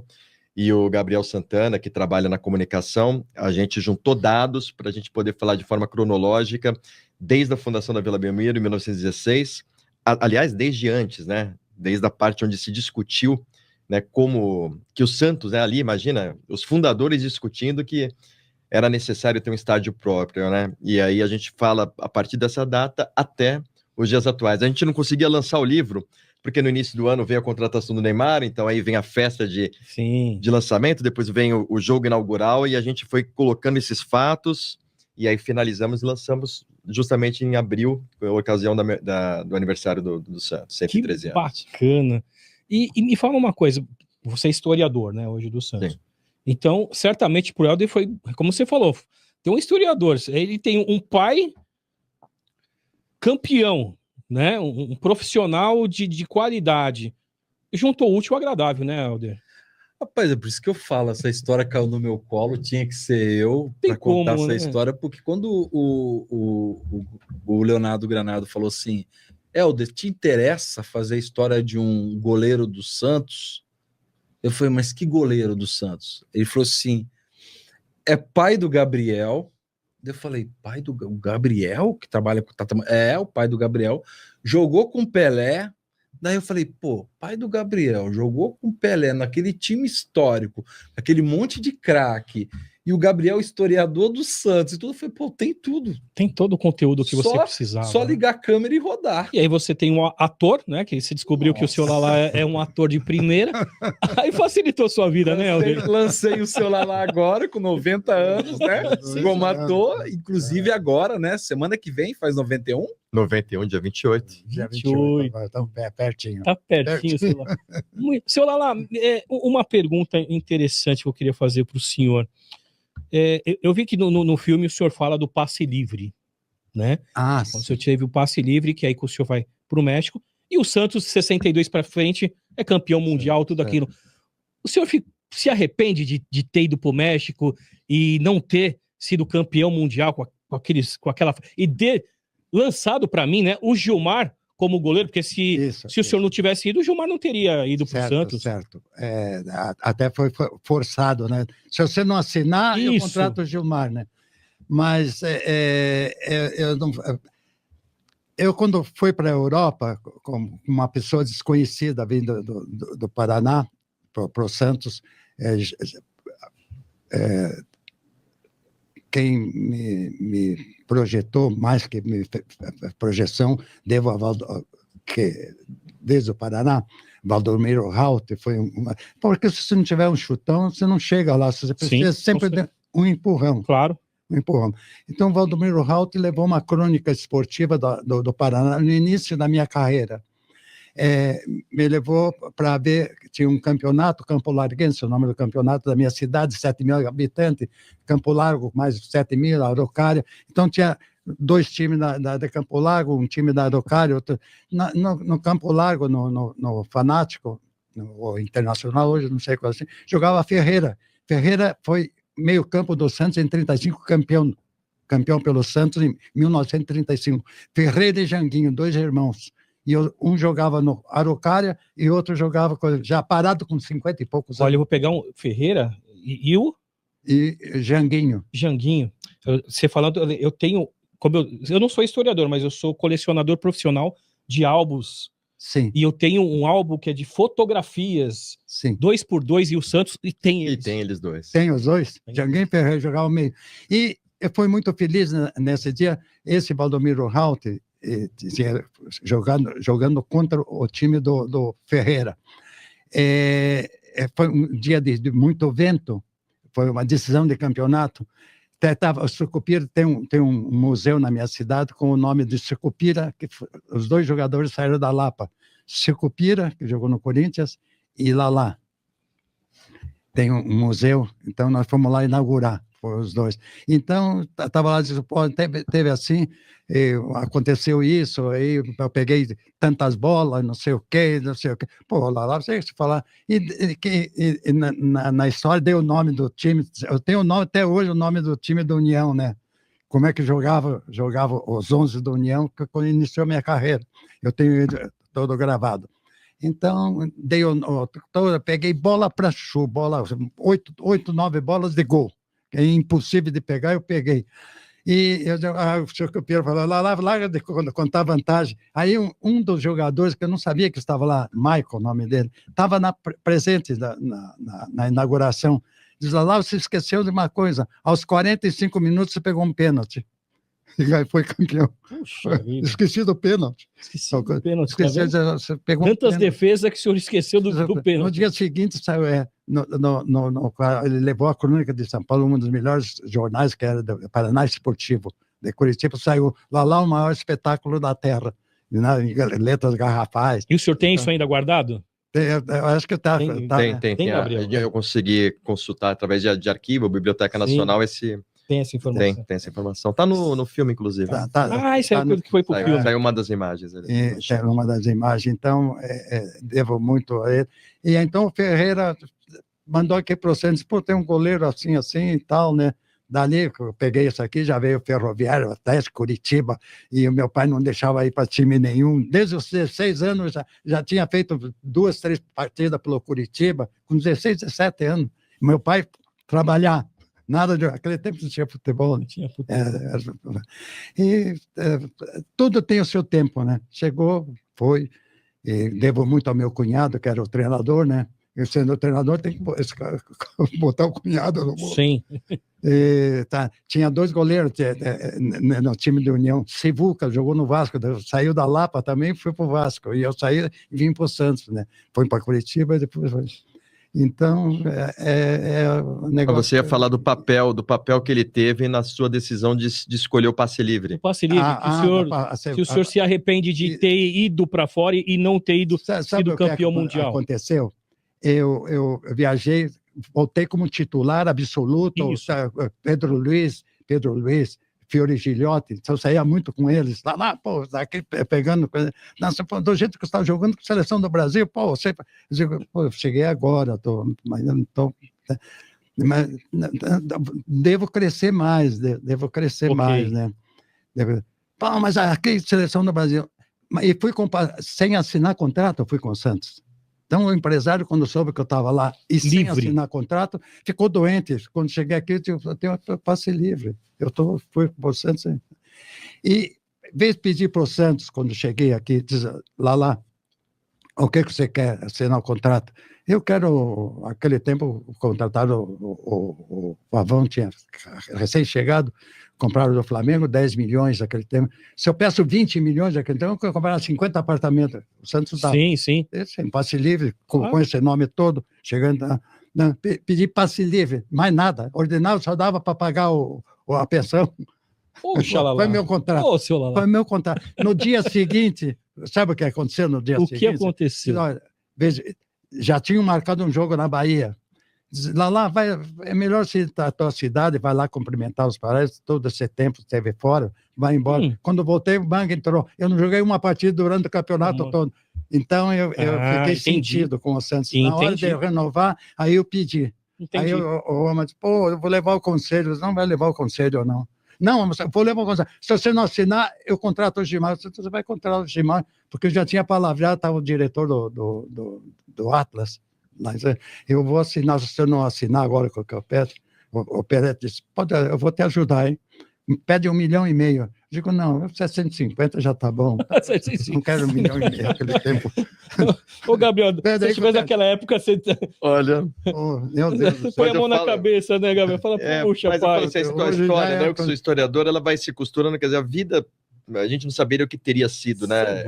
e o Gabriel Santana, que trabalha na comunicação, a gente juntou dados para a gente poder falar de forma cronológica, desde a fundação da Vila Belmiro, em 1916, aliás, desde antes, né? Desde a parte onde se discutiu, né, como que o Santos, né, ali, imagina, os fundadores discutindo que era necessário ter um estádio próprio, né? E aí a gente fala a partir dessa data até os dias atuais. A gente não conseguia lançar o livro, porque no início do ano veio a contratação do Neymar, então aí vem a festa de lançamento, depois vem o jogo inaugural, e a gente foi colocando esses fatos, e aí finalizamos e lançamos justamente em abril, por ocasião do aniversário do Santos, 113 anos. Bacana. E me fala uma coisa, você é historiador, né, hoje do Santos. Sim. Então, certamente pro Helder foi, como você falou, tem um historiador, ele tem um pai campeão, né, um profissional de qualidade. Juntou o útil ao agradável, né, Helder? Rapaz, é por isso que eu falo, essa história caiu no meu colo, tinha que ser eu Tem para contar como, essa né? história, porque quando o Leonardo Granado falou assim, Helder, te interessa fazer a história de um goleiro do Santos? Eu falei, mas que goleiro do Santos? Ele falou assim, é pai do Gabriel. Eu falei, pai do Gabriel, que trabalha com o Tata? É, o pai do Gabriel, jogou com Pelé. Daí eu falei, pô, pai do Gabriel, jogou com Pelé naquele time histórico, aquele monte de craque, e o Gabriel historiador do Santos, e tudo. Eu falei, pô, tem tudo. Tem todo o conteúdo que você precisava. Só né? ligar a câmera e rodar. E aí você tem um ator, né? Que você descobriu que o seu Lala é um ator de primeira. Aí facilitou a sua vida, né, Helder? Lancei o seu Lala agora, com 90 anos, né? Sim. Como ator, inclusive agora, né? Semana que vem, faz 91. 91, dia 28. Dia 28. 28, estamos pertinho. Tá pertinho, seu Lala. Seu Lala, uma pergunta interessante que eu queria fazer para o senhor. Eu vi que no filme o senhor fala do passe livre, né? Ah, O senhor teve o passe livre, que aí que o senhor vai para o México, e o Santos, 62 para frente, é campeão mundial, tudo aquilo. O senhor se arrepende de ter ido para o México e não ter sido campeão mundial com aquela... E ter lançado para mim, né, o Gilmar como goleiro, porque se o senhor não tivesse ido, o Gilmar não teria ido para o Santos. Certo. Até foi forçado, né? Se você não assinar, eu contrato o Gilmar, né? Mas eu quando fui para a Europa, como uma pessoa desconhecida vindo do Paraná para o Santos, quem me projetou, mais que projeção, devo que desde o Paraná, Valdomiro Raut, foi porque se você não tiver um chutão, você não chega lá, você precisa sempre de um empurrão. Claro. Empurrão. Então, Valdomiro Raut levou uma crônica esportiva do Paraná no início da minha carreira. Me levou para ver que tinha um campeonato, Campo Larguense, o nome do campeonato da minha cidade, 7.000 habitantes, Campo Largo, mais 7.000, Araucária. Então, tinha 2 times da Campo Largo, um time da Araucária, outro... No Campo Largo, no Fanático, no Internacional, hoje, não sei qual assim, jogava Ferreira. Ferreira foi meio campo do Santos em 35, campeão pelo Santos em 1935. Ferreira e Janguinho, 2 irmãos. E um jogava no Araucária e outro jogava já parado com 50 e poucos anos. Olha, eu vou pegar um Ferreira e o... E Janguinho. Você falando, eu tenho... eu não sou historiador, mas eu sou colecionador profissional de álbuns. Sim. E eu tenho um álbum que é de fotografias, sim. 2x2, e o Santos, e tem eles. E tem eles dois. Tem os dois. Janguinho e Ferreira jogavam meio. E eu fui muito feliz nesse dia. Esse Valdomiro Raut jogando contra o time do Ferreira. Foi um dia de muito vento, foi uma decisão de campeonato. O Sucupira tem um museu na minha cidade com o nome de Sucupira, que os 2 jogadores saíram da Lapa. Sucupira, que jogou no Corinthians, e Lalá. Tem um museu, então nós fomos lá inaugurar, foram os 2. Então, estava lá, disse, pô, teve assim, aconteceu isso, aí eu peguei tantas bolas, não sei o quê. Pô, lá você falar. E na história deu o nome do time, eu tenho o nome até hoje, o nome do time da União, né? Como é que jogava os 11 da União, quando iniciou minha carreira. Eu tenho ele todo gravado. Então, peguei bola para chu, 8, 9 bolas de gol. É impossível de pegar, eu peguei. E o senhor Cupira falou, larga de contar vantagem. Aí um dos jogadores, que eu não sabia que estava lá, Michael, o nome dele, estava presente na inauguração. Diz lá, você esqueceu de uma coisa, aos 45 minutos você pegou um pênalti. E aí foi campeão. Puxa vida. Esqueci do pênalti. Esqueci do pênalti. Você pegou tantas um defesas que o senhor esqueceu do pênalti. No dia seguinte, saiu, ele levou a Crônica de São Paulo, um dos melhores jornais, que era do Paraná Esportivo, de Curitiba, saiu lá o maior espetáculo da Terra, letras garrafais. E o senhor tem isso ainda guardado? Eu acho que tá. Tem, Gabriel? Eu consegui consultar através de arquivo, Biblioteca Nacional, Tem essa informação. Tem essa informação. Tá no filme, inclusive. Isso é o que foi pro filme. Saiu uma das imagens. É uma das imagens. Então, devo muito a ele. E então o Ferreira mandou aqui para o Santos, pô, tem um goleiro assim, assim e tal, né? Dali, eu peguei isso aqui, já veio o Ferroviário, Atlético, Curitiba, e o meu pai não deixava ir para time nenhum. Desde os 16 anos, já tinha feito 2, 3 partidas pelo Curitiba, com 16, 17 anos. Meu pai trabalhar, nada de... Aquele tempo não tinha futebol, né? Tinha futebol. Tudo tem o seu tempo, né? Chegou, foi, e devo muito ao meu cunhado, que era o treinador, né? Eu sendo o treinador, tem que botar o cunhado no bolso. Sim. Tinha 2 goleiros no time de União. Sivuca jogou no Vasco, saiu da Lapa também, foi para o Vasco. E eu saí e vim para o Santos, né? Foi para Curitiba e depois... Então, o negócio... Você ia falar do papel que ele teve na sua decisão de escolher o passe livre. O passe livre, que o senhor se arrepende de ter ido para fora e não ter sido campeão mundial. Aconteceu? Eu viajei, voltei como titular absoluto, Pedro Luiz, Fiore Gilhote, eu saía muito com eles, lá, pô, daqui pegando, nossa, pô, do jeito que você está jogando com a seleção do Brasil, pô, você, eu cheguei agora, mas eu não estou... Mas devo crescer mais, mais, né? Pô, mas aqui, seleção do Brasil... E fui sem assinar contrato, eu fui com o Santos. Então, o empresário, quando soube que eu estava lá e sem assinar contrato, ficou doente. Quando cheguei aqui, eu tenho passe livre. Fui para o Santos. E, em vez de pedir para o Santos, quando cheguei aqui, diz, lá, o que você quer assinar o contrato? Eu quero, naquele tempo, contratar o Pavão, tinha recém-chegado, compraram do Flamengo 10 milhões naquele tempo. Se eu peço 20 milhões naquele tempo, eu compraria 50 apartamentos. O Santos dá. Sim. Sem passe livre, com esse nome todo, chegando pedi passe livre, mais nada. Ordenado só dava para pagar a pensão. Poxa, foi meu contrato. Foi meu contrato. No dia seguinte, sabe o que aconteceu no dia seguinte? O que aconteceu? Veja, já tinham marcado um jogo na Bahia. Lá é melhor você ir à tua cidade, vai lá cumprimentar os parentes, todo esse tempo esteve fora, vai embora. Quando voltei, o Bang entrou. Eu não joguei uma partida durante o campeonato todo. Então, eu fiquei sentido com o Santos. Na hora de eu renovar, aí eu pedi. Aí o homem disse, pô, eu vou levar o conselho. Não vai levar o conselho ou não? Não, eu vou levar o conselho. Se você não assinar, eu contrato o Gilmar. Você vai contratar o Gilmar, porque eu já tinha palavreado, estava o diretor do Atlas. Mas eu vou assinar, se eu não assinar agora com o que eu peço, o Peretti disse, eu vou te ajudar, hein? Pede 1,5 milhão. Eu digo, não, 750 já tá bom. Não quero 1,5 milhão naquele tempo. Ô, Gabriel, se tivesse naquela época, você... Olha... meu Deus, põe a mão na cabeça, né, Gabriel? Fala, puxa, mas pai. Mas essa história, né, eu que sou historiador, ela vai se costurando, quer dizer, a vida... A gente não saberia o que teria sido, né,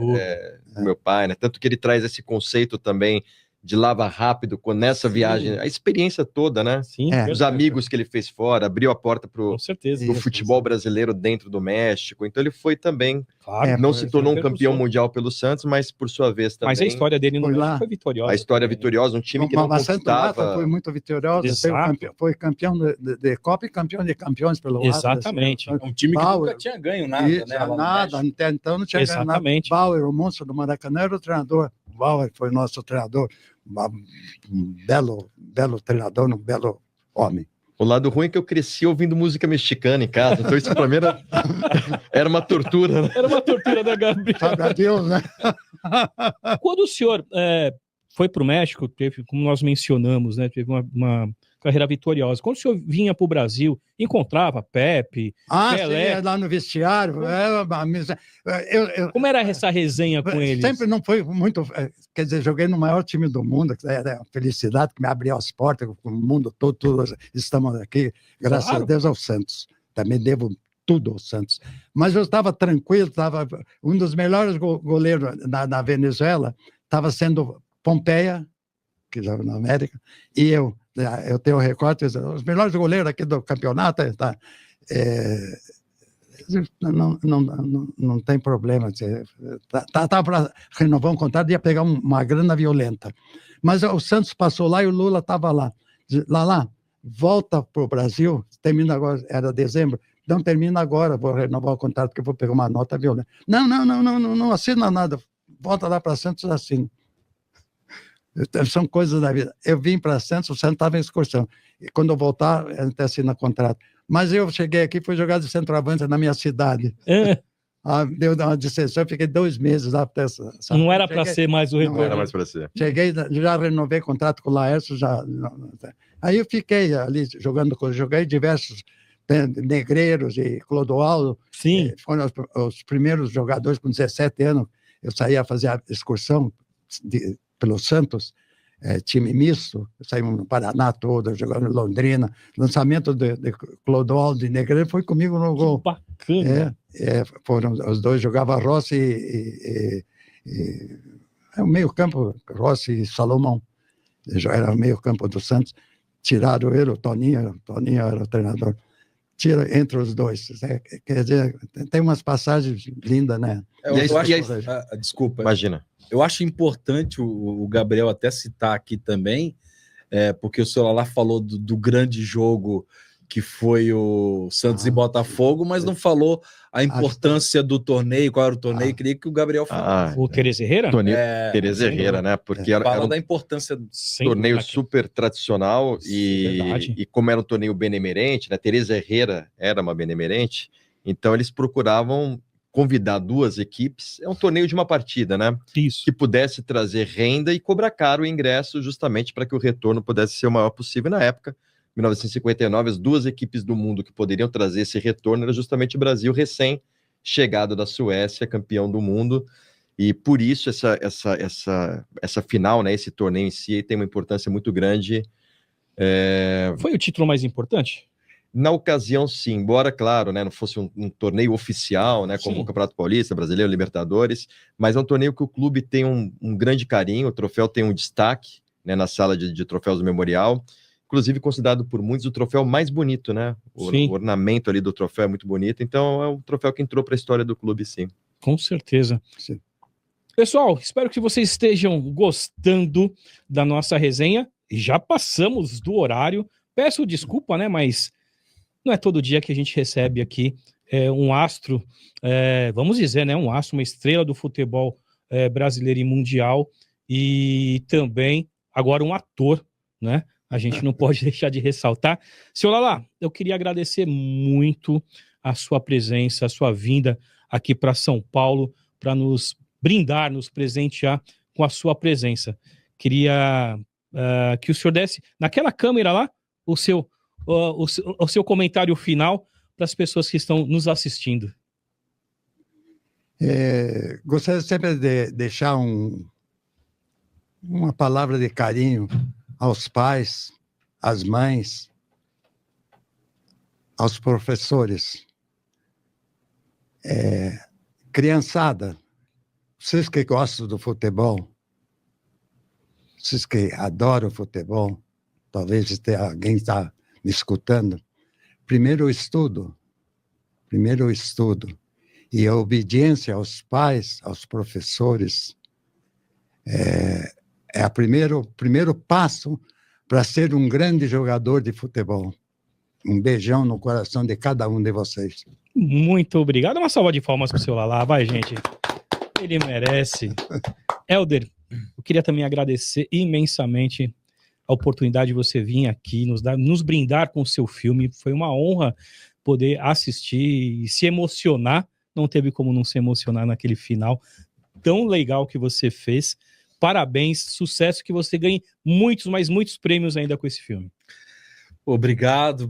meu pai, né? Tanto que ele traz esse conceito também de lava rápido, nessa viagem, a experiência toda, né? Sim, os amigos que ele fez fora, abriu a porta para o futebol brasileiro dentro do México. Então ele foi também, não se tornou um campeão mundial pelo Santos, mas por sua vez também. Mas a história dele no México foi vitoriosa. A história vitoriosa, um time que não conquistava. Foi muito vitoriosa, foi campeão de Copa e campeão de campeões pelo Atlas. Exatamente. Um time que nunca tinha ganho nada, né? Nada, então não tinha ganho nada. Bauer, o monstro do Maracanã, era o treinador. Bauer foi nosso treinador, um belo treinador, um belo homem. O lado ruim é que eu cresci ouvindo música mexicana em casa, então isso para mim era uma tortura, né? Era uma tortura, né, Gabriel? Sabe a Deus, né? Quando o senhor foi para o México, teve, como nós mencionamos, né, teve uma carreira vitoriosa. Quando o senhor vinha para o Brasil, encontrava Pepe, Pelé... Sim, lá no vestiário. Como era essa resenha com eles? Sempre não foi muito... Quer dizer, joguei no maior time do mundo, que era a felicidade que me abriu as portas, o mundo todo, todos estamos aqui, graças a Deus ao Santos. Também devo tudo ao Santos. Mas eu estava tranquilo, um dos melhores goleiros na Venezuela, estava sendo Pompeia, que joga na América, e eu tenho o recorte, os melhores goleiros aqui do campeonato, não tem problema, tá para renovar um contrato, ia pegar uma grana violenta. Mas o Santos passou lá e o Lula estava lá. Lá, volta para o Brasil, termina agora, era dezembro, não termina agora, vou renovar o contrato, que eu vou pegar uma nota violenta. Não assina nada, volta lá para Santos e assina. São coisas da vida. Eu vim para Santos, o Santos estava em excursão. E quando eu voltar, até assina contrato. Mas eu cheguei aqui, fui jogar de centroavante na minha cidade. Deu uma dissensão, eu fiquei 2 meses lá. Não era para ser mais o Não retorno. era mais para ser. Cheguei, já renovei contrato com o Laércio. Aí eu fiquei ali jogando, joguei diversos Negreiros e Clodoaldo. Sim. Foram os primeiros jogadores com 17 anos. Eu saía a fazer a excursão pelo Santos, time misto, saímos no Paraná todo, jogando em Londrina. Lançamento de Clodoaldo e Negreiro foi comigo no gol. Que bacana. Foram os dois, jogava Rossi o meio-campo, Rossi e Salomão. Era o meio-campo do Santos. Tiraram ele, o Toninho era o treinador. Tira entre os dois. Quer dizer, tem umas passagens lindas, né? Desculpa. Imagina. Eu acho importante o Gabriel até citar aqui também, porque o senhor Lalá falou do grande jogo que foi o Santos e Botafogo, mas não falou a importância do torneio, qual era o torneio, queria que o Gabriel falasse. O Tereza Herrera? Tereza Herrera, né? Porque era um da importância torneio super tradicional e como era um torneio benemerente, né? Tereza Herrera era uma benemerente, então eles procuravam convidar 2 equipes, é um torneio de uma partida, né? Isso. Que pudesse trazer renda e cobrar caro o ingresso justamente para que o retorno pudesse ser o maior possível. Na época, 1959, as 2 equipes do mundo que poderiam trazer esse retorno era justamente o Brasil, recém-chegado da Suécia, campeão do mundo, e por isso essa final, né, esse torneio em si tem uma importância muito grande. Foi o título mais importante? Na ocasião, sim, embora, claro, né, não fosse um torneio oficial, né, como o Campeonato Paulista, Brasileiro, Libertadores, mas é um torneio que o clube tem um grande carinho, o troféu tem um destaque, né, na sala de troféus do Memorial, inclusive considerado por muitos o troféu mais bonito, né? O ornamento ali do troféu é muito bonito, então é um troféu que entrou para a história do clube, sim. Com certeza. Sim. Pessoal, espero que vocês estejam gostando da nossa resenha. Já passamos do horário. Peço desculpa, né? Mas não é todo dia que a gente recebe aqui um astro, vamos dizer, né? Um astro, uma estrela do futebol brasileiro e mundial. E também, agora, um ator, né? A gente não pode deixar de ressaltar. Senhor Lalá, eu queria agradecer muito a sua presença, a sua vinda aqui para São Paulo, para nos brindar, nos presentear com a sua presença. Queria que o senhor desse, naquela câmera lá, o seu comentário final para as pessoas que estão nos assistindo. Gostaria sempre de deixar uma palavra de carinho aos pais, às mães, aos professores. Criançada, vocês que gostam do futebol, vocês que adoram futebol, talvez alguém está me escutando, primeiro o estudo, e a obediência aos pais, aos professores, é o primeiro passo para ser um grande jogador de futebol. Um beijão no coração de cada um de vocês. Muito obrigado. Uma salva de palmas para o seu Lalá. Vai, gente. Ele merece. Helder, eu queria também agradecer imensamente a oportunidade de você vir aqui, nos brindar com o seu filme. Foi uma honra poder assistir e se emocionar. Não teve como não se emocionar naquele final tão legal que você fez. Parabéns, sucesso, que você ganhe muitos, mas muitos prêmios ainda com esse filme. Obrigado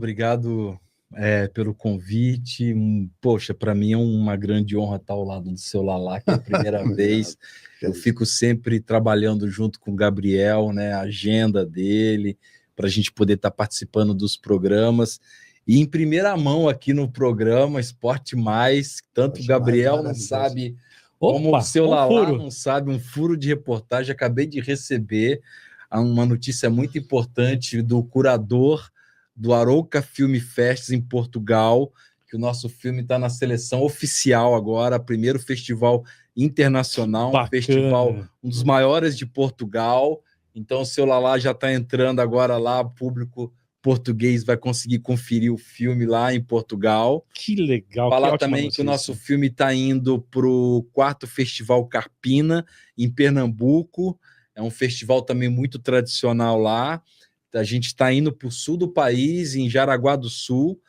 pelo convite. Poxa, para mim é uma grande honra estar ao lado do seu Lalá, que é a primeira vez. Eu fico sempre trabalhando junto com o Gabriel, né, a agenda dele, para a gente poder estar participando dos programas. E em primeira mão aqui no programa Esporte Mais, tanto o Gabriel não sabe... Como o seu Lalá não sabe, um furo de reportagem. Acabei de receber uma notícia muito importante do curador do Arouca Film Fest em Portugal, que o nosso filme está na seleção oficial agora, primeiro festival internacional, um festival, um dos maiores de Portugal. Então o seu Lalá já está entrando agora lá, público português vai conseguir conferir o filme lá em Portugal. Que legal. Falar também que o nosso filme está indo para o 4º Festival Carpina, em Pernambuco, é um festival também muito tradicional lá. A gente está indo para o sul do país, em Jaraguá do Sul,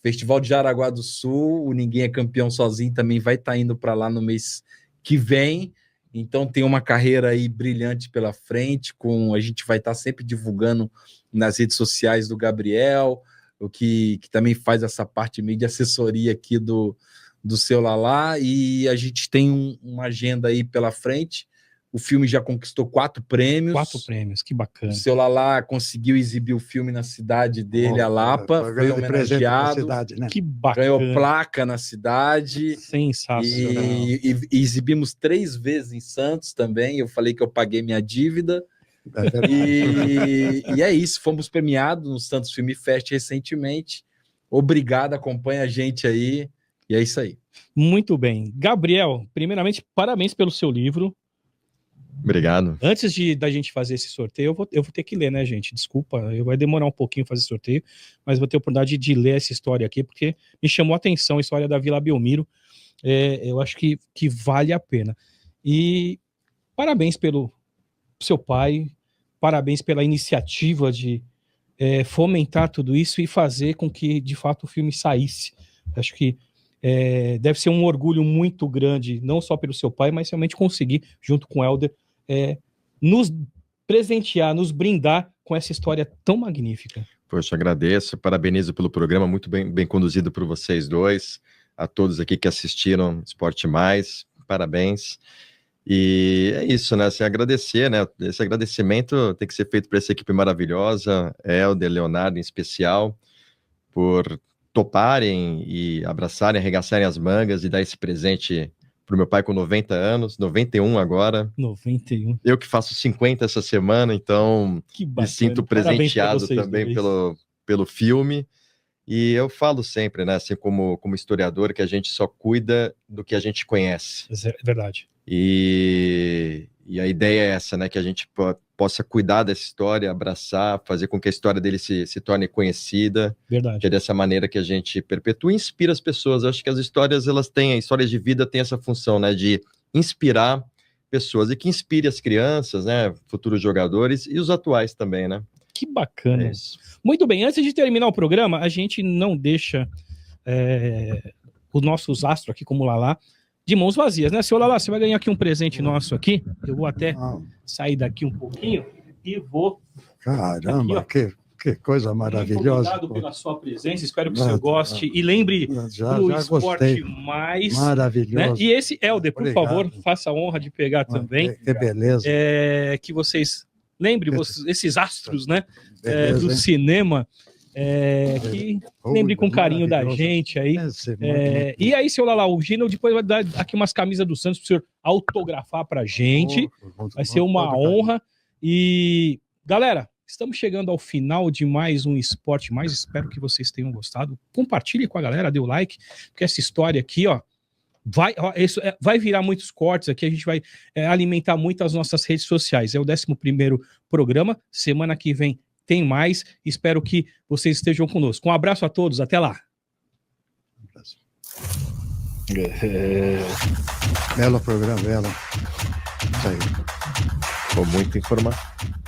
Festival de Jaraguá do Sul, o Ninguém é Campeão Sozinho também vai estar indo para lá no mês que vem. Então tem uma carreira aí brilhante pela frente, a gente vai estar sempre divulgando nas redes sociais do Gabriel, o que também faz essa parte meio de assessoria aqui do Seu Lalá, e a gente tem uma agenda aí pela frente. O filme já conquistou 4 prêmios. 4 prêmios, que bacana. O Seu Lalá conseguiu exibir o filme na cidade dele, a Lapa, foi homenageado, cidade, né? Que bacana. ganhou placa na cidade. Sensacional. E exibimos 3 vezes em Santos também. Eu falei que eu paguei minha dívida. E é isso, fomos premiados no Santos Film Fest recentemente. Obrigado, acompanha a gente aí. E é isso aí. Muito bem. Gabriel, primeiramente, parabéns pelo seu livro. Obrigado. Antes da gente fazer esse sorteio, eu vou ter que ler, né, gente? Desculpa, vai demorar um pouquinho fazer sorteio, mas vou ter a oportunidade de ler essa história aqui, porque me chamou a atenção a história da Vila Belmiro. Eu acho que vale a pena. E parabéns pelo seu pai, parabéns pela iniciativa de fomentar tudo isso e fazer com que, de fato, o filme saísse. Acho que deve ser um orgulho muito grande, não só pelo seu pai, mas realmente conseguir, junto com o Helder, nos presentear, nos brindar com essa história tão magnífica. Poxa, agradeço, parabenizo pelo programa, muito bem conduzido por vocês dois, a todos aqui que assistiram Esporte Mais, parabéns. E é isso, né? Assim, agradecer, né? Esse agradecimento tem que ser feito para essa equipe maravilhosa, Helder, Leonardo em especial, por toparem e abraçarem, arregaçarem as mangas e dar esse presente para o meu pai com 90 anos, 91 agora. 91. Eu que faço 50 essa semana, então Que bacana. me sinto Parabéns presenteado pra vocês também dois. pelo filme. E eu falo sempre, né, assim como historiador, que a gente só cuida do que a gente conhece. É verdade. E a ideia é essa, né, que a gente possa cuidar dessa história, abraçar, fazer com que a história dele se torne conhecida. Verdade. Que é dessa maneira que a gente perpetua e inspira as pessoas. Eu acho que as histórias, histórias de vida têm essa função, né, de inspirar pessoas e que inspire as crianças, né, futuros jogadores e os atuais também, né. Que bacana. É isso. Muito bem, antes de terminar o programa, a gente não deixa os nossos astros aqui, como o Lalá, de mãos vazias, né? Seu Lalá, você vai ganhar aqui um presente nosso aqui. Eu vou até sair daqui um pouquinho e vou... Caramba, aqui, que coisa maravilhosa. Obrigado pela sua presença, espero que você goste. E lembre do Esporte Mais. Maravilhoso. Né? E esse, Helder, por Obrigado. favor, faça a honra de pegar também. Que beleza. Que vocês lembrem, esses astros, né? Beleza, do hein? cinema, que lembre com carinho da gente aí. E aí, seu Lalá, o Gino depois vai dar aqui umas camisas do Santos para o senhor autografar para a gente. Vai ser uma honra. E, galera, estamos chegando ao final de mais um Esporte Mais. Espero que vocês tenham gostado. Compartilhe com a galera, dê o like, porque essa história aqui, ó, vai virar muitos cortes aqui, a gente vai alimentar muito as nossas redes sociais. É o 11º programa, semana que vem tem mais, espero que vocês estejam conosco. Um abraço a todos, até lá. Belo programa, belo. Isso aí. Com muita informação.